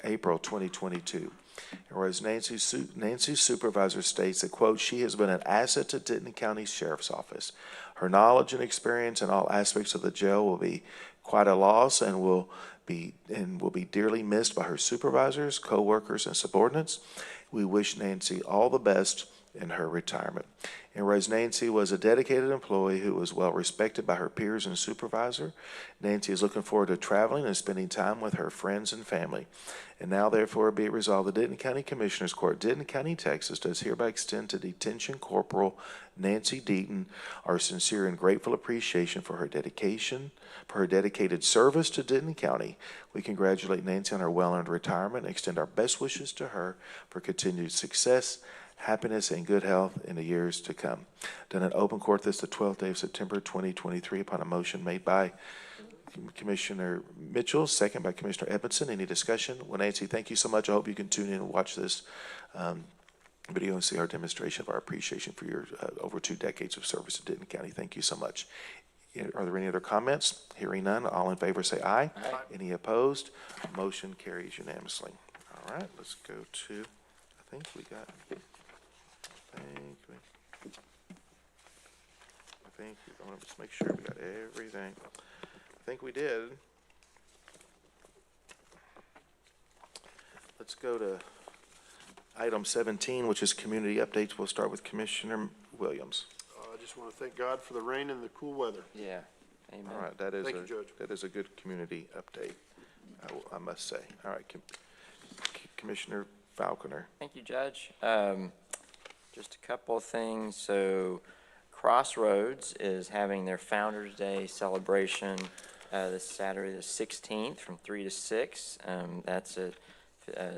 April 2022. Whereas Nancy's supervisor states that, quote, she has been an asset to Denton County Sheriff's Office. Her knowledge and experience in all aspects of the jail will be quite a loss and will be dearly missed by her supervisors, co-workers, and subordinates. We wish Nancy all the best in her retirement. And whereas Nancy was a dedicated employee who was well respected by her peers and supervisor, Nancy is looking forward to traveling and spending time with her friends and family. And now therefore be it resolved, the Denton County Commissioners Court, Denton County, Texas, does hereby extend to Detention Corporal Nancy Deaton our sincere and grateful appreciation for her dedication, for her dedicated service to Denton County. We congratulate Nancy on her well-earned retirement and extend our best wishes to her for continued success, happiness, and good health in the years to come. Done in open court this the 12th day of September 2023 upon a motion made by Commissioner Mitchell, second by Commissioner Edmondson. Any discussion? Well, Nancy, thank you so much. I hope you can tune in and watch this video and see our demonstration of our appreciation for your over 2 decades of service to Denton County. Thank you so much. Are there any other comments? Hearing none, all in favor say aye. Aye. Any opposed? Motion carries unanimously. All right, let's go to, I think I want to just make sure we got everything. I think we did. Let's go to item 17, which is community updates. We'll start with Commissioner Williams. I just want to thank God for the rain and the cool weather. Yeah, amen. All right, that is Thank you, Judge. that is a good community update, I must say. All right, Commissioner Falconer. Thank you, Judge. Just a couple of things. So Crossroads is having their Founders Day celebration this Saturday the 16th from 3 to 6. That's at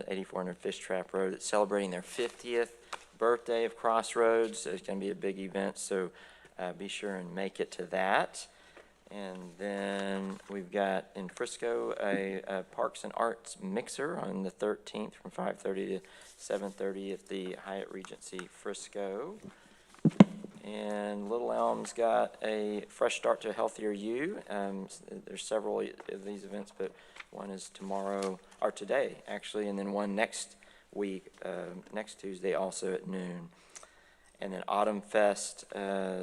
8400 Fish Trap Road. It's celebrating their 50th birthday of Crossroads. It's going to be a big event, so be sure and make it to that. And then we've got in Frisco a Parks and Arts mixer on the 13th from 5:30 to 7:30 at the Hyatt Regency Frisco. And Little Elm's got a Fresh Start to a Healthier You. There's several of these events, but one is tomorrow, or today, actually, and then one next week, next Tuesday, also at noon. And then Autumn Fest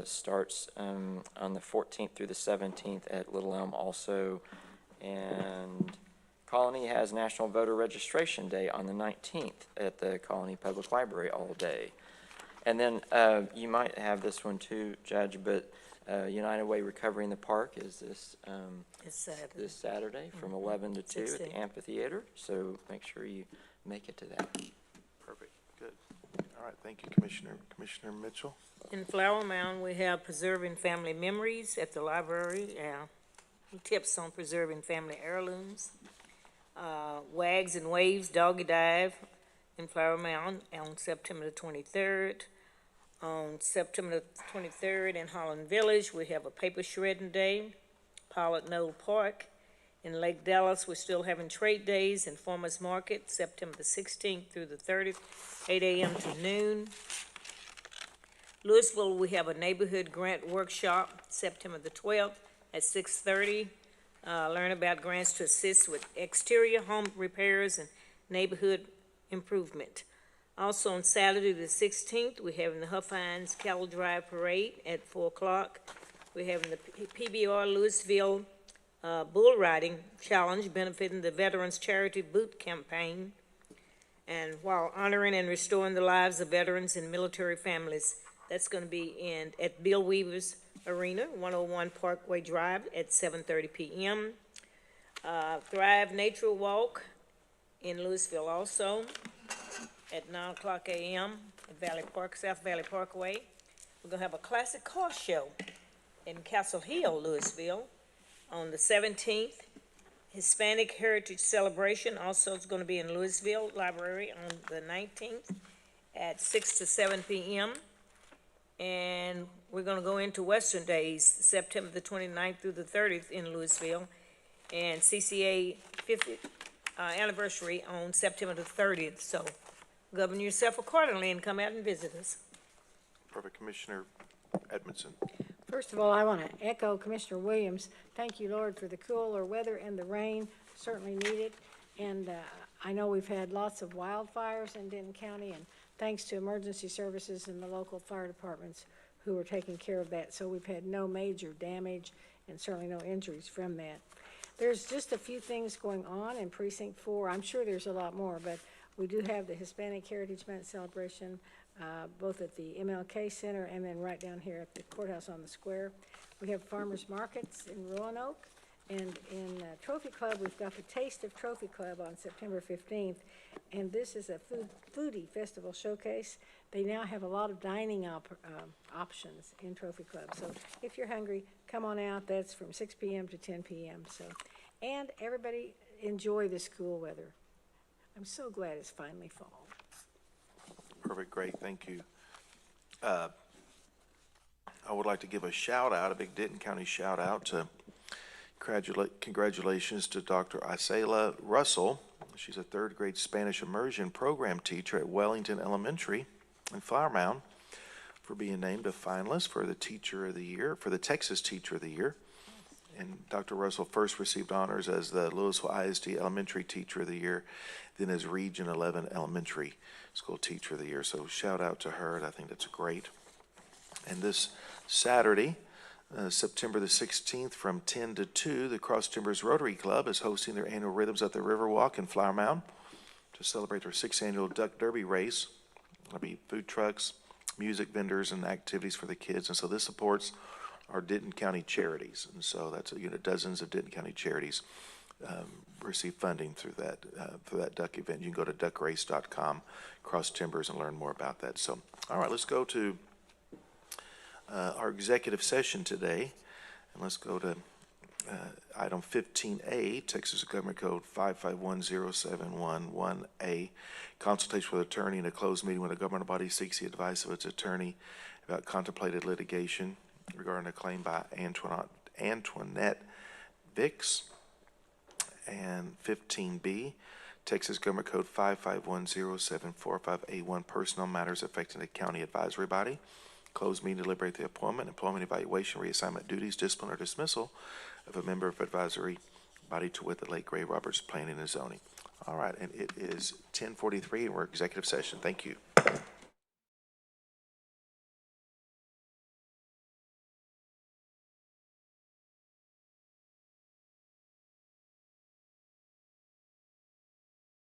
starts on the 14th through the 17th at Little Elm also. And Colony has National Voter Registration Day on the 19th at the Colony Public Library all day. And then you might have this one too, Judge, but United Way Recovery in the Park is this Saturday from 11 to 2 at the amphitheater. So make sure you make it to that. Perfect. Good. All right. Thank you, Commissioner. Commissioner Mitchell. In Flower Mound, we have Preserving Family Memories at the library. Tips on preserving family heirlooms. Wags and Waves Doggy Dive in Flower Mound on September the 23rd. On September the 23rd in Holland Village, we have a paper shredding day. Pilot Knoll Park. In Lake Dallas, we're still having trade days and farmers market, September the 16th through the 30th, 8 a.m. to noon. Louisville, we have a neighborhood grant workshop, September the 12th at 6:30. Learn about grants to assist with exterior home repairs and neighborhood improvement. Also on Saturday the 16th, we're having the Huffines Cattle Drive Parade at 4 o'clock. We're having the PBR Louisville Bull Riding Challenge benefiting the Veterans Charity Boot Campaign. And while honoring and restoring the lives of veterans and military families, that's going to be at Bill Weaver's Arena, 101 Parkway Drive at 7:30 p.m. Thrive Nature Walk in Louisville also at 9 o'clock a.m. at Valley Park, South Valley Parkway. We're going to have a classic car show in Castle Hill, Louisville on the 17th. Hispanic Heritage Celebration also is going to be in Louisville Library on the 19th at 6 to 7 p.m. And we're going to go into Western Days, September the 29th through the 30th in Louisville, and CCA 50th anniversary on September the 30th. So govern yourself accordingly and come out and visit us. Perfect. Commissioner Edmondson. First of all, I want to echo Commissioner Williams. Thank you, Lord, for the cooler weather and the rain. Certainly needed. And I know we've had lots of wildfires in Denton County, and thanks to emergency services and the local fire departments who are taking care of that. So we've had no major damage and certainly no injuries from that. There's just a few things going on in Precinct 4. I'm sure there's a lot more, but we do have the Hispanic Heritage Month celebration. both at the MLK Center and then right down here at the courthouse on the square. We have farmers markets in Roanoke. And in Trophy Club, we've got the Taste of Trophy Club on September 15th. And this is a foodie festival showcase. They now have a lot of dining options in Trophy Club. So if you're hungry, come on out. That's from 6 p.m. to 10 p.m. So, and everybody enjoy this cool weather. I'm so glad it's finally fall. Perfect, great, thank you. I would like to give a shout out, a big Denton County shout out to congratulations to Dr. Isela Russell. She's a third grade Spanish immersion program teacher at Wellington Elementary in Flower Mound for being named a finalist for the Teacher of the Year, for the Texas Teacher of the Year. And Dr. Russell first received honors as the Louisville ISD Elementary Teacher of the Year, then as Region 11 Elementary School Teacher of the Year. So shout out to her, and I think that's great. And this Saturday, September the 16th from 10 to 2, the Cross Timbers Rotary Club is hosting their annual Rhythms at the Riverwalk in Flower Mound to celebrate their 6th annual Duck Derby race. There'll be food trucks, music vendors, and activities for the kids. And so this supports our Denton County charities. And so that's, dozens of Denton County charities receive funding through that duck event. You can go to duckrace.com, Cross Timbers, and learn more about that. So, all right, let's go to our executive session today, and let's go to item 15A, Texas Government Code 5510711A, consultation with attorney in a closed meeting when a governmental body seeks the advice of its attorney about contemplated litigation regarding a claim by Antoinette Vicks. And 15B, Texas Government Code 5510745A1, personnel matters affecting the county advisory body. Closed meeting to deliberate the appointment, employment evaluation, reassignment duties, discipline, or dismissal of a member of advisory body to wit the late Gray Roberts Planning and Zoning. All right, and it is 10:43, and we're executive session. Thank you.